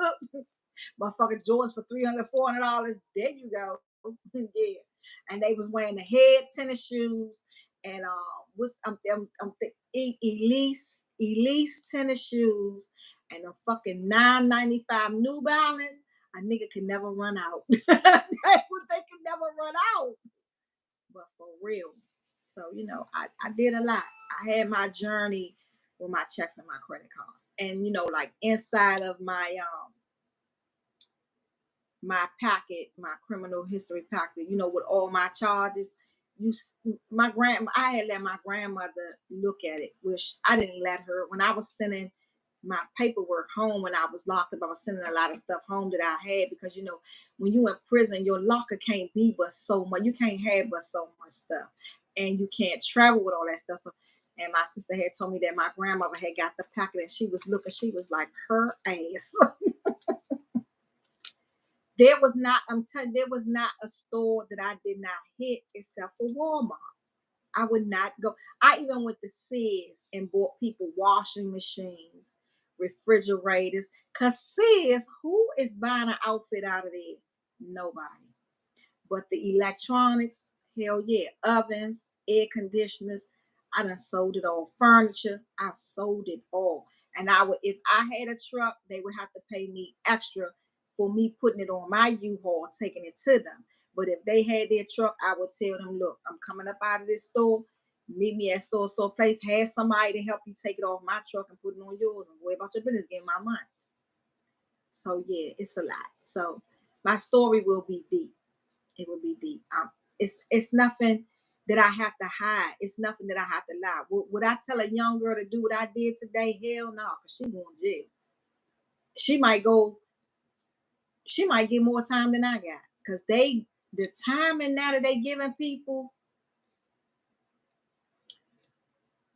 Speaker 1: Motherfucking Jordans for $300, $400. There you go. Yeah. And they was wearing the head tennis shoes and what's Elise tennis shoes and the fucking $9.95 New Balance. A nigga can never run out. They can never run out. But for real. So, you know, I did a lot. I had my journey with my checks and my credit cards. And, you know, like inside of my packet, my criminal history packet, you know, with all my charges, I had let my grandmother look at it, which I didn't let her. When I was sending my paperwork home when I was locked up, I was sending a lot of stuff home that I had because, you know, when you in prison, your locker can't be but so much. You can't have but so much stuff, and you can't travel with all that stuff. So, and my sister had told me that my grandmother had got the packet and she was looking. She was like, her ass. There was not a store that I did not hit except for Walmart. I would not go. I even went to Sears and bought people washing machines, refrigerators. Cause Sears, who is buying an outfit out of there? Nobody. But the electronics, hell yeah, ovens, air conditioners, I done sold it all. Furniture, I sold it all. And if I had a truck, they would have to pay me extra for me putting it on my U-Haul, taking it to them. But if they had their truck, I would tell them, look, I'm coming up out of this store. Meet me at so place. Have somebody to help you take it off my truck and put it on yours. And worry about your business, getting my money. So yeah, it's a lot. So my story will be deep. It will be deep. It's nothing that I have to hide. It's nothing that I have to lie. Would I tell a young girl to do what I did today? Hell no, because she going to jail. She might get more time than I got because they The timing now that they giving people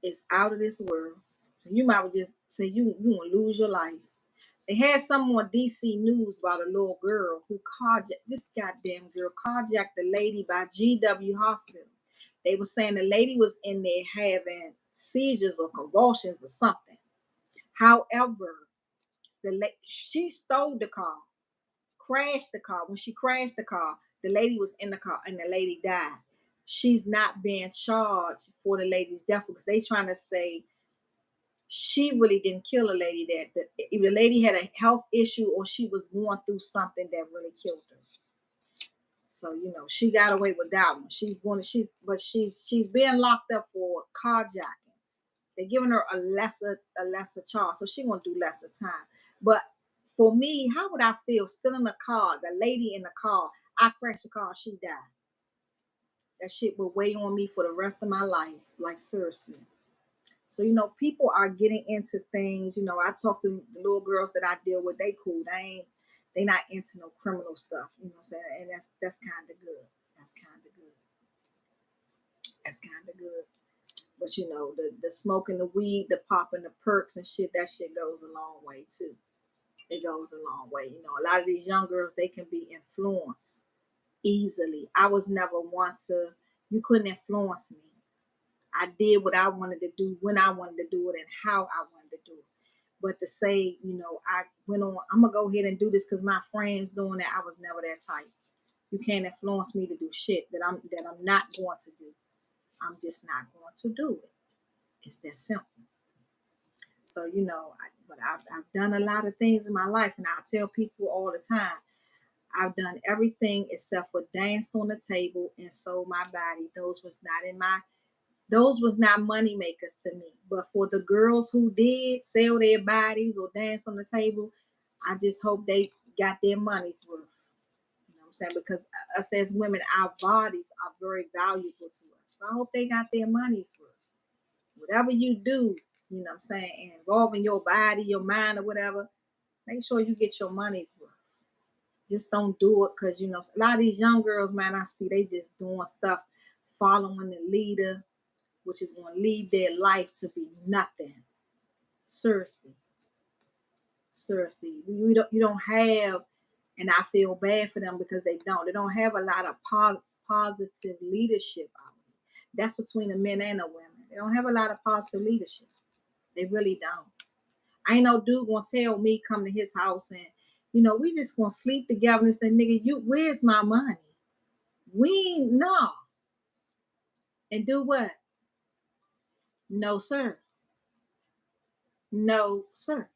Speaker 1: is out of this world. You might well just say you gonna lose your life. They had some on DC News about a little girl who carjacked this goddamn girl, carjacked the lady by GW Hospital. They were saying the lady was in there having seizures or convulsions or something. However, she stole the car, crashed the car. When she crashed the car, the lady was in the car and the lady died. She's not being charged for the lady's death because they trying to say she really didn't kill a lady, that the lady had a health issue or she was going through something that really killed her. So she got away with that one. She's being locked up for carjacking. They're giving her a lesser charge, so she gonna do lesser time. But for me, how would I feel still in the car? The lady in the car, I crashed the car, she died. That shit will weigh on me for the rest of my life. Like seriously. So people are getting into things. I talk to the little girls that I deal with. They cool. They not into no criminal stuff. You know what I'm saying? And that's kind of good. That's kind of good. That's kind of good. But the smoking the weed, the popping the perks and shit, that shit goes a long way too. It goes a long way. A lot of these young girls, they can be influenced easily. I was never one to, you couldn't influence me. I did what I wanted to do when I wanted to do it and how I wanted to do it. But to say, I went on, I'm gonna go ahead and do this because my friends doing it, I was never that type. You can't influence me to do shit that I'm not going to do. I'm just not going to do it. It's that simple. So but I've done a lot of things in my life, and I tell people all the time, I've done everything except for danced on the table and sold my body. Those was not money makers to me. But for the girls who did sell their bodies or dance on the table, I just hope they got their money's worth. You know what I'm saying? Because us as women, our bodies are very valuable to us. So I hope they got their money's worth. Whatever you do, you know what I'm saying, involving your body, your mind, or whatever, make sure you get your money's worth. Just don't do it because, a lot of these young girls, man, I see they just doing stuff, following the leader, which is going to lead their life to be nothing. Seriously. You don't have, and I feel bad for them because they don't have a lot of positive leadership out there. That's between the men and the women. They don't have a lot of positive leadership. They really don't. I ain't no dude gonna tell me come to his house and we just gonna sleep together and say, nigga, where's my money? We ain't no. And do what? No, sir. No, sir.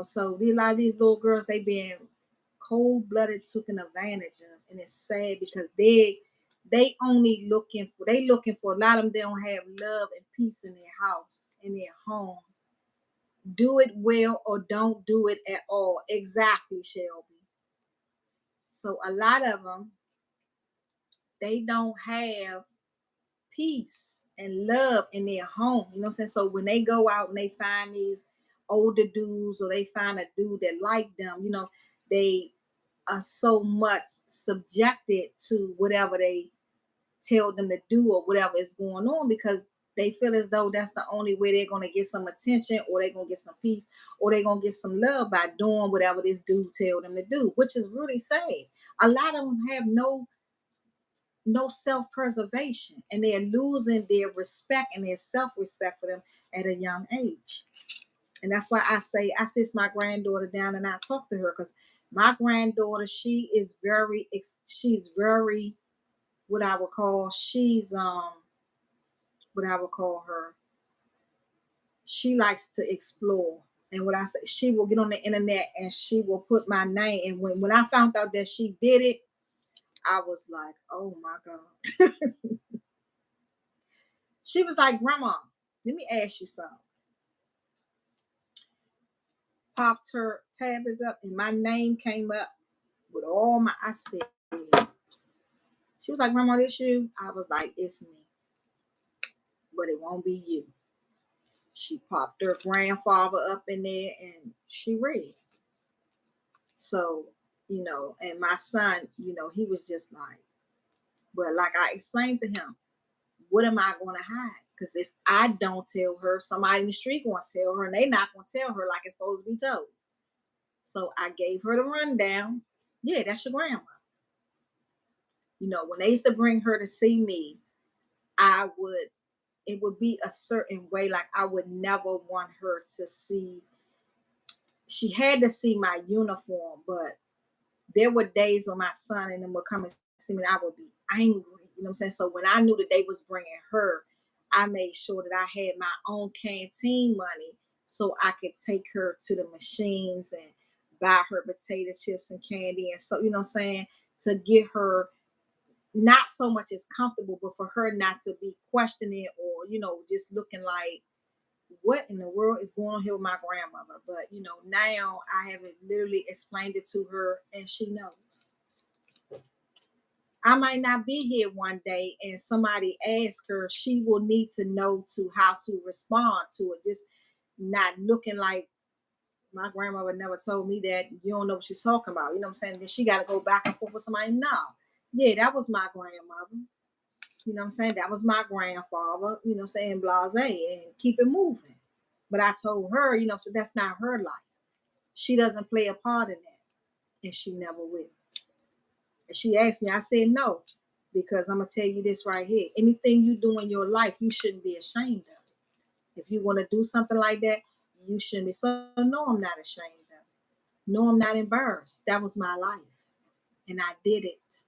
Speaker 1: So a lot of these little girls, they being cold-blooded taken advantage of, and it's sad because they only looking for a lot of them. They don't have love and peace in their house, in their home. Do it well or don't do it at all. Exactly, Shelby. So a lot of them, they don't have peace and love in their home. You know what I'm saying? So when they go out and they find these older dudes or they find a dude that like them, they are so much subjected to whatever they tell them to do or whatever is going on because they feel as though that's the only way they're going to get some attention or they're going to get some peace or they're going to get some love by doing whatever this dude tell them to do, which is really sad. A lot of them have no self-preservation and they're losing their respect and their self-respect for them at a young age. And that's why I sit my granddaughter down and I talk to her because my granddaughter, she's very what I would call what I would call her, she likes to explore. And what I say, she will get on the internet and she will put my name. And when I found out that she did it, I was like, oh my God. She was like, Grandma, let me ask you something. Popped her tablet up and my name came up with all my, I said, she was like, Grandma, this you? I was like, it's me. But it won't be you. She popped her grandfather up in there and she read. So, you know, and my son, you know, he was just like, but like I explained to him, what am I going to hide? Because if I don't tell her, somebody in the street going to tell her, and they not going to tell her like it's supposed to be told. So I gave her the rundown. Yeah, that's your grandma. You know, when they used to bring her to see me, I would, it would be a certain way. Like I would never want her to see, she had to see my uniform, but there were days when my son and them would come and see me, and I would be angry. You know what I'm saying? So when I knew that they was bringing her, I made sure that I had my own canteen money so I could take her to the machines and buy her potato chips and candy. And so, you know what I'm saying? To get her not so much as comfortable, but for her not to be questioning or, you know, just looking like, what in the world is going on here with my grandmother? But, you know, now I have literally explained it to her and she knows. I might not be here one day and somebody asks her, she will need to know to how to respond to it. Just not looking like my grandmother never told me that. You don't know what she's talking about. You know what I'm saying? Then she got to go back and forth with somebody. No. Yeah, that was my grandmother. You know what I'm saying? That was my grandfather, you know what I'm saying? Blase and keep it moving. But I told her, you know, so that's not her life. She doesn't play a part in that. And she never will. And she asked me, I said no, because I'm gonna tell you this right here. Anything you do in your life, you shouldn't be ashamed of. If you want to do something like that, you shouldn't be. So no, I'm not ashamed of it. No, I'm not embarrassed. That was my life. And I did it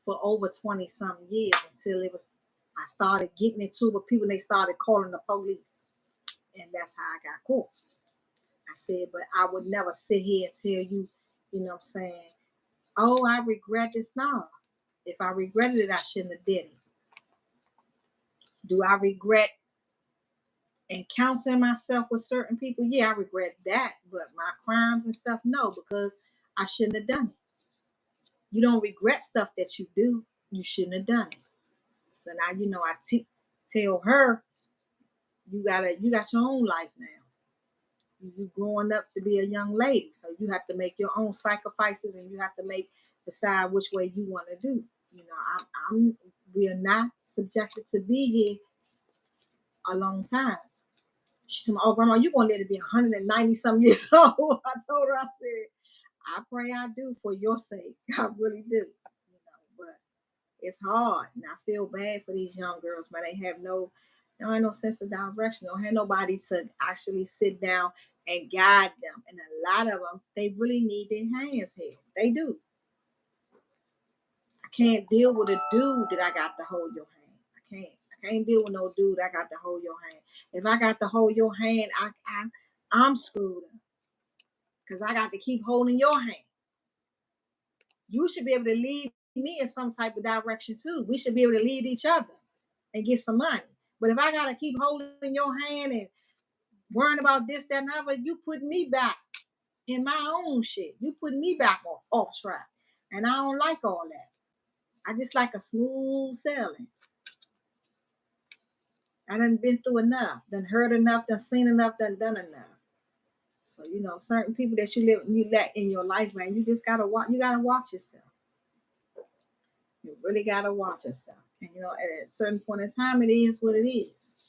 Speaker 1: for over 20 some years until it was I started getting into it with people and they started calling the police. And that's how I got caught. I said, but I would never sit here and tell you, you know what I'm saying, oh, I regret this. No. If I regretted it, I shouldn't have did it. Do I regret encountering myself with certain people? Yeah, I regret that. But my crimes and stuff, no, because I shouldn't have done it. You don't regret stuff that you do. You shouldn't have done it. So now, you know, tell her, you got your own life now. You growing up to be a young lady, so you have to make your own sacrifices, and you have to decide which way you want to do. You know, we are not subjected to be here a long time. She said, "Oh, grandma, you gonna let it be 190 some years old?" I told her, I said, "I pray I do for your sake. I really do." You know, but it's hard, and I feel bad for these young girls, but they have they don't have no sense of direction. They don't have nobody to actually sit down and guide them. And a lot of them, they really need their hands held. They do. I can't deal with a dude that I got to hold your hand. I can't. I can't deal with no dude I got to hold your hand. If I got to hold your hand, I'm screwed up because I got to keep holding your hand. You should be able to lead me in some type of direction too. We should be able to lead each other and get some money. But if I gotta keep holding your hand and worrying about this, that, and other, you put me back in my own shit. You put me back off track. And I don't like all that. I just like a smooth sailing. I done been through enough, done heard enough, done seen enough, done enough. So, you know, certain people that you let in your life, man, you just gotta watch yourself. You really gotta watch yourself. And you know, at a certain point in time, it is what it is.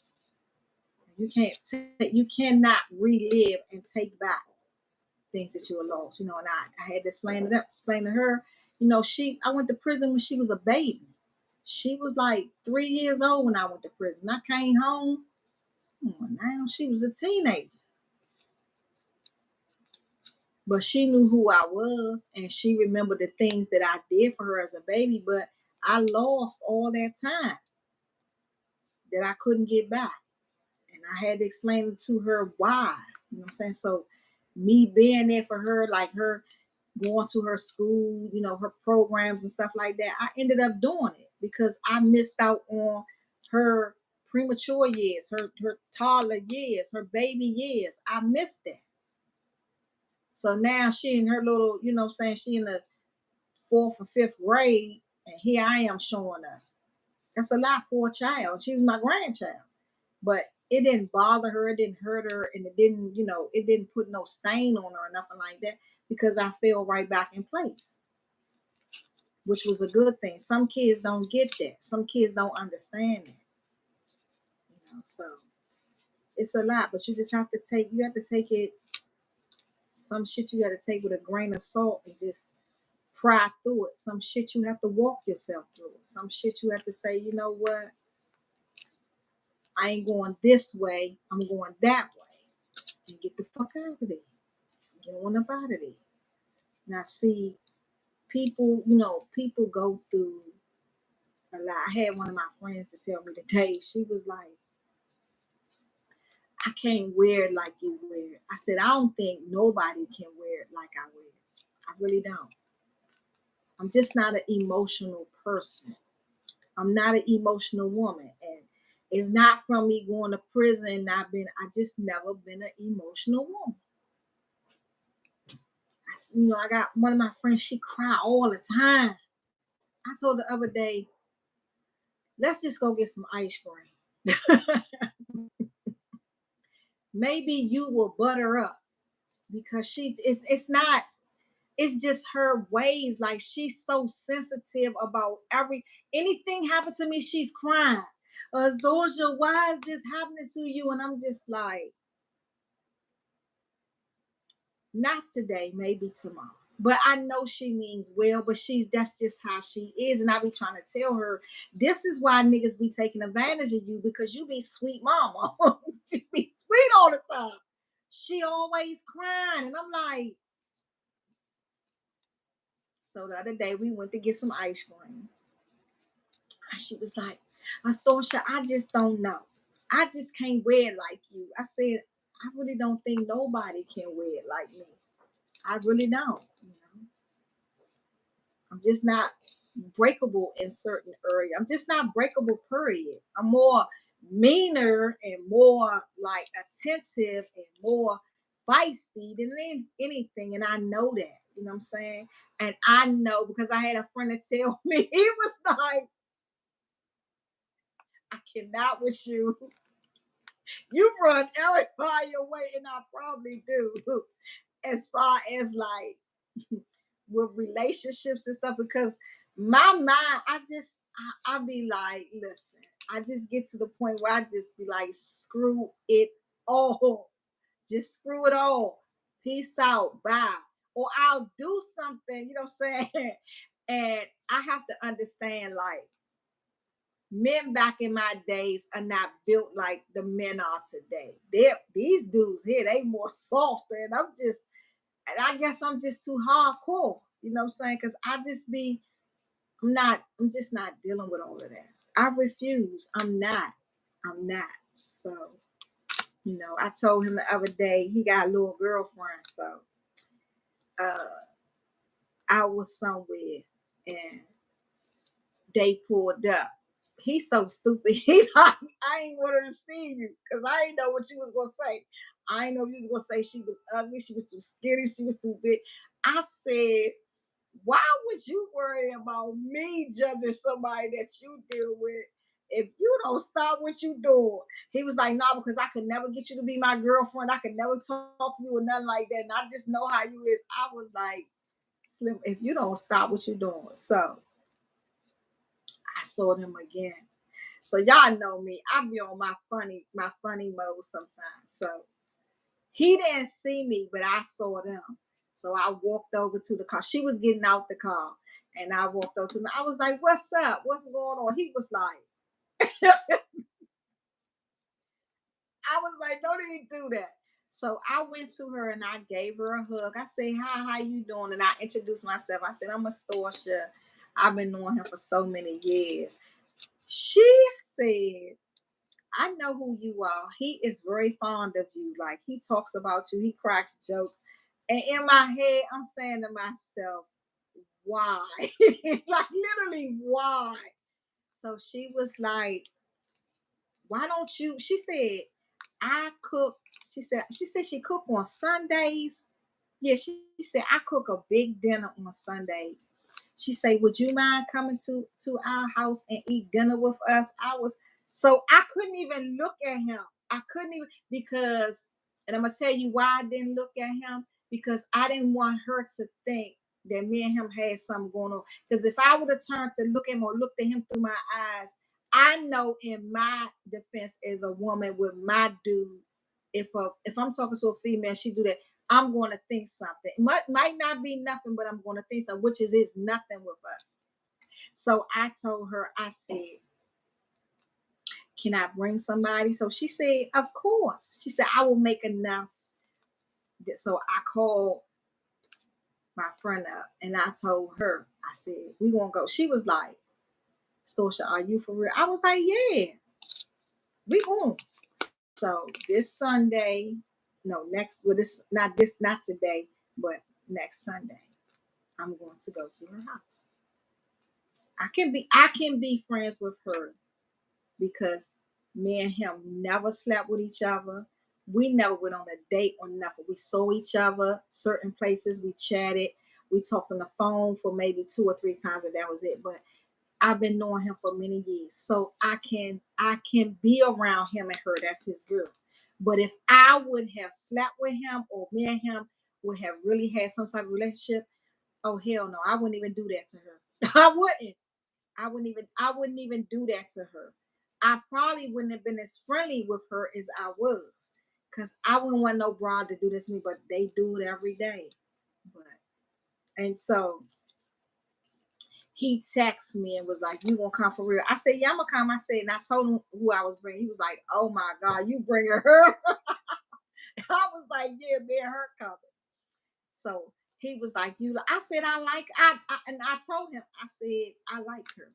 Speaker 1: You cannot relive and take back things that you lost. You know, and I had to explain to her, you know, I went to prison when she was a baby. She was like 3 years old when I went to prison. I came home. Now she was a teenager. But she knew who I was and she remembered the things that I did for her as a baby. But I lost all that time that I couldn't get back. And I had to explain to her why. You know what I'm saying? So me being there for her, like her going to her school, you know, her programs and stuff like that, I ended up doing it because I missed out on her premature years, her toddler years, her baby years. I missed that. So now she in her little, you know what I'm saying, she in the 4th or 5th grade, and here I am showing up. That's a lot for a child. She was my grandchild. But it didn't bother her, it didn't hurt her, and it didn't, it didn't put no stain on her or nothing like that, because I fell right back in place, which was a good thing. Some kids don't get that. Some kids don't understand that. So it's a lot, but you just have to take it. Some shit you got to take with a grain of salt and just pry through it. Some shit you have to walk yourself through it. Some shit you have to say, you know what? I ain't going this way. I'm going that way. And get the fuck out of there. Just get on up out of there. Now, see, people, people go through a lot. I had one of my friends to tell me today, she was like, I can't wear it like you wear it. I said, I don't think nobody can wear it like I wear it. I really don't. I'm just not an emotional person. I'm not an emotional woman. And it's not from me going to prison. I just never been an emotional woman. I got one of my friends, she cry all the time. I told her the other day, let's just go get some ice cream. Maybe you will butter up, because it's not, it's just her ways. Like, she's so sensitive about anything happen to me, she's crying. Astorcia, why is this happening to you? And I'm just like, not today, maybe tomorrow. But I know she means well, but that's just how she is. And I be trying to tell her, this is why niggas be taking advantage of you, because you be sweet mama. You be sweet all the time. She always crying. And I'm like, so the other day we went to get some ice cream. And she was like, Astorcia, I just don't know. I just can't wear it like you. I said, I really don't think nobody can wear it like me. I really don't. I'm just not breakable in certain areas. I'm just not breakable, period. I'm more meaner and more like attentive and more feisty than anything. And I know that. You know what I'm saying? And I know, because I had a friend to tell me, he was like, I cannot with you. You run everybody away, and I probably do. As far as like with relationships and stuff, because my mind, I be like, listen, I just get to the point where I just be like, screw it all. Just screw it all. Peace out. Bye. Or I'll do something, you know what I'm saying? And I have to understand, like, men back in my days are not built like the men are today. These dudes here, they more softer. And I guess I'm just too hardcore. You know what I'm saying? Because I'm just not dealing with all of that. I refuse. I'm not. So, I told him the other day, he got a little girlfriend. So I was somewhere and they pulled up. He's so stupid. He like, I ain't want her to see you, because I didn't know what she was gonna say. I didn't know you was gonna say she was ugly, she was too skinny, she was too big. I said, why would you worry about me judging somebody that you deal with if you don't stop what you doing? He was like, nah, because I could never get you to be my girlfriend. I could never talk to you or nothing like that. And I just know how you is. I was like, Slim, if you don't stop what you're doing. So I saw them again. So y'all know me. I be on my funny mode sometimes. So he didn't see me, but I saw them. So I walked over to the car. She was getting out the car. And I walked over to them. I was like, what's up? What's going on? He was like, I was like, no, they didn't do that. So I went to her and I gave her a hug. I said, hi, how you doing? And I introduced myself. I said, I'm Astorcia. I've been knowing him for so many years. She said, I know who you are. He is very fond of you. Like, he talks about you. He cracks jokes. And in my head, I'm saying to myself, why? Like, literally, why? So she was like, why don't you? She said, I cook. She said she cook on Sundays. Yeah, she said, I cook a big dinner on Sundays. She said, would you mind coming to our house and eat dinner with us? So I couldn't even look at him. I couldn't even, because, and I'm gonna tell you why I didn't look at him, because I didn't want her to think that me and him had something going on. Because if I would have turned to look at him or looked at him through my eyes, I know in my defense as a woman with my dude, if I'm talking to a female, she do that, I'm going to think something. It might not be nothing, but I'm going to think something, which is nothing with us. So I told her, I said, can I bring somebody? So she said, of course. She said, I will make enough. So I called my friend up and I told her, I said, we gonna go. She was like, Astorcia, are you for real? I was like, yeah, we going. So this Sunday, no, next, well, not today, but next Sunday, I'm going to go to her house. I can be friends with her because me and him never slept with each other. We never went on a date or nothing. We saw each other certain places. We chatted. We talked on the phone for maybe 2 or 3 times, and that was it. But I've been knowing him for many years, so I can be around him and her. That's his girl. But if I would have slept with him, or me and him would have really had some type of relationship, oh hell no, I wouldn't even do that to her. I wouldn't. I wouldn't even do that to her. I probably wouldn't have been as friendly with her as I was. Cause I wouldn't want no broad to do this to me, but they do it every day. But and so he texted me and was like, "You gonna come for real?" I said, "Yeah, I'm gonna come." I said, and I told him who I was bringing. He was like, "Oh my God, you bringing her?" I was like, "Yeah, me and her coming." So he was like, "You?" I said, "I like." And I told him, I said, "I like her."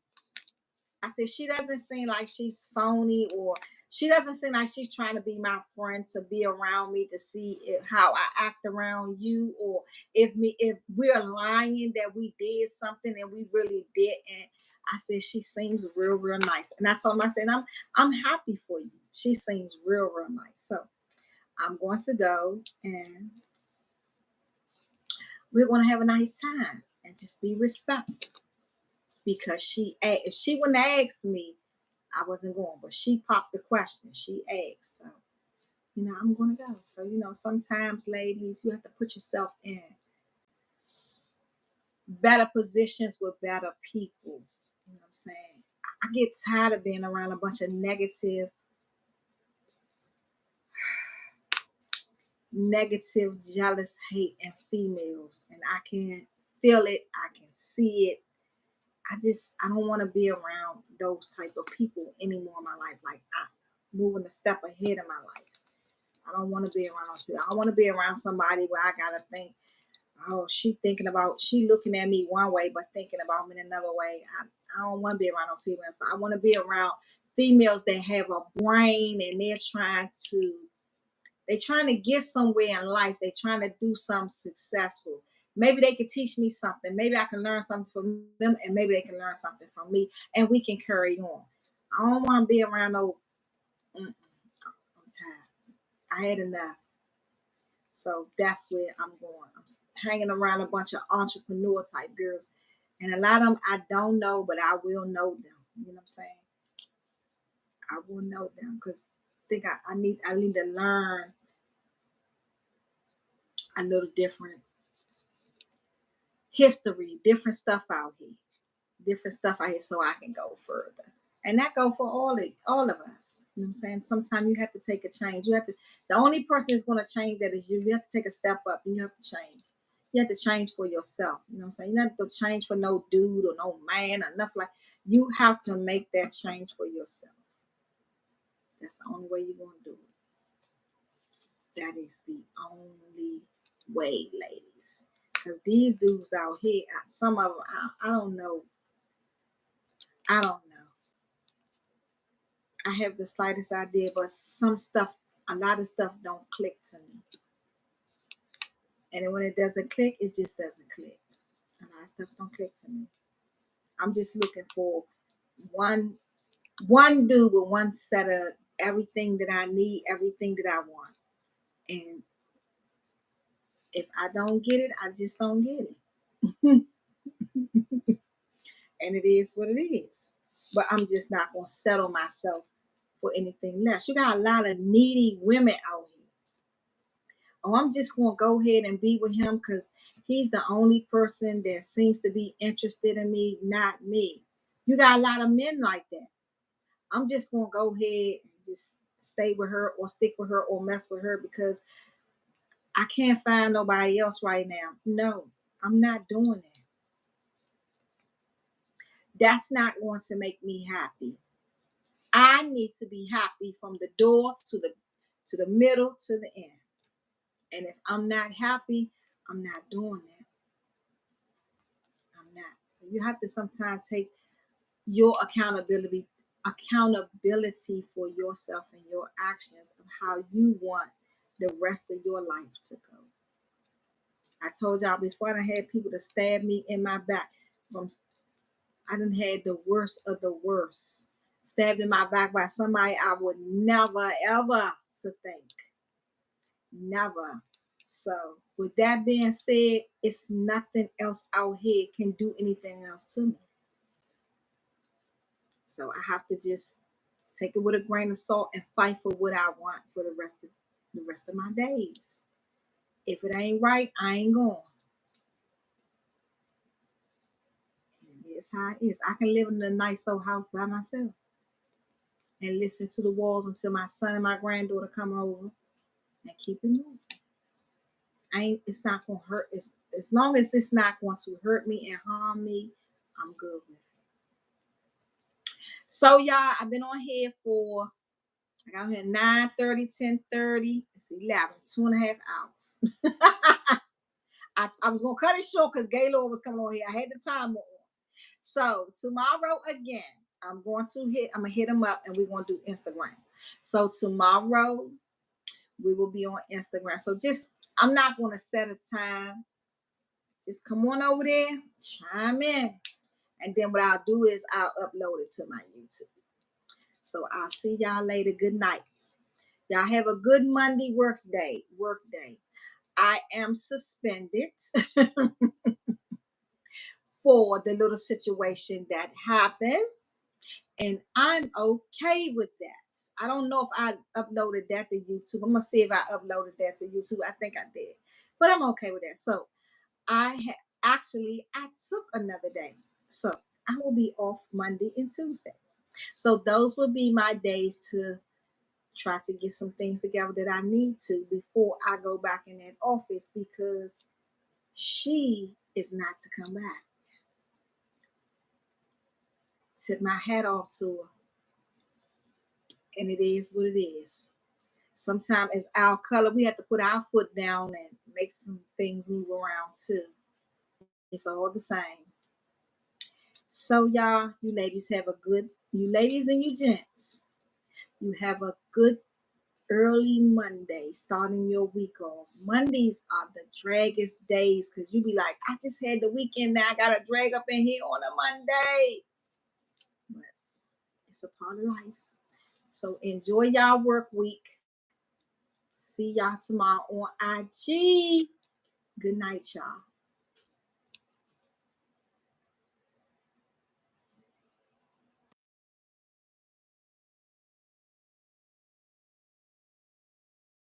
Speaker 1: I said, she doesn't seem like she's phony, or she doesn't seem like she's trying to be my friend to be around me to see how I act around you, or if we're lying that we did something and we really didn't. I said, she seems real nice. And I told him, I said, I'm happy for you. She seems real nice. So I'm going to go and we're going to have a nice time and just be respectful, because if she wouldn't ask me, I wasn't going, but she popped the question. She asked. So, I'm going to go. So, sometimes, ladies, you have to put yourself in better positions with better people. You know what I'm saying? I get tired of being around a bunch of negative, jealous, hate, and females. And I can feel it. I can see it. I don't want to be around those type of people anymore in my life. Like, I'm moving a step ahead in my life. I don't want to be around those people. I want to be around somebody where I gotta think, oh, she looking at me one way, but thinking about me in another way. I don't want to be around no females. I want to be around females that have a brain and they're trying to get somewhere in life. They're trying to do something successful. Maybe they could teach me something. Maybe I can learn something from them, and maybe they can learn something from me, and we can carry on. I don't want to be around no. I'm tired. I had enough. So that's where I'm going. I'm hanging around a bunch of entrepreneur type girls. And a lot of them I don't know, but I will know them. You know what I'm saying? I will know them because I think I need to learn a little different history, different stuff out here. Different stuff out here so I can go further. And that go for all of us. You know what I'm saying? Sometimes you have to take a change. The only person that's going to change that is you. You have to take a step up and you have to change. You have to change for yourself. You know what I'm saying? You don't have to change for no dude or no man or nothing like. You have to make that change for yourself. That's the only way you're going to do it. That is the only way, ladies. Because these dudes out here, some of them, I don't know. I don't know. I have the slightest idea, but a lot of stuff don't click to me. And when it doesn't click, it just doesn't click. A lot of stuff don't click to me. I'm just looking for one dude with one set of everything that I need, everything that I want. And if I don't get it, I just don't get it. And it is what it is. But I'm just not gonna settle myself for anything less. You got a lot of needy women out here. Oh, I'm just going to go ahead and be with him because he's the only person that seems to be interested in me, not me. You got a lot of men like that. I'm just going to go ahead and just stay with her or stick with her or mess with her because I can't find nobody else right now. No, I'm not doing that. That's not going to make me happy. I need to be happy from the door to the middle to the end. And if I'm not happy, I'm not doing that. I'm not. So you have to sometimes take your accountability for yourself and your actions of how you want the rest of your life to go. I told y'all before I had people to stab me in my back from I done had the worst of the worst. Stabbed in my back by somebody I would never ever to think. Never. So with that being said, it's nothing else out here can do anything else to me. So I have to just take it with a grain of salt and fight for what I want for the rest of my days. If it ain't right, I ain't going. And it's how it is. I can live in a nice old house by myself and listen to the walls until my son and my granddaughter come over and keep it moving. It's not gonna hurt. As long as it's not going to hurt me and harm me, I'm good with it. So y'all, I've been on here for I got on here 9:30, 10:30. It's 11, 2.5 hours. I was gonna cut it short because Gaylord was coming on here. I had the timer on. So tomorrow again, I'm gonna hit him up and we're gonna do Instagram. So tomorrow we will be on Instagram. So I'm not gonna set a time. Just come on over there, chime in. And then what I'll do is I'll upload it to my YouTube. So I'll see y'all later. Good night. Y'all have a good Monday work day. I am suspended for the little situation that happened. And I'm okay with that. I don't know if I uploaded that to YouTube. I'm going to see if I uploaded that to YouTube. I think I did. But I'm okay with that. So I took another day. So I will be off Monday and Tuesday. So those will be my days to try to get some things together that I need to before I go back in that office because she is not to come back. Tip my hat off to her. And it is what it is. Sometimes as our color, we have to put our foot down and make some things move around too. It's all the same. So y'all, you ladies and you gents, you have a good early Monday, starting your week off. Mondays are the draggiest days because you be like, I just had the weekend, now I gotta drag up in here on a Monday. But it's a part of life. So enjoy y'all work week. See y'all tomorrow on IG. Good night, y'all.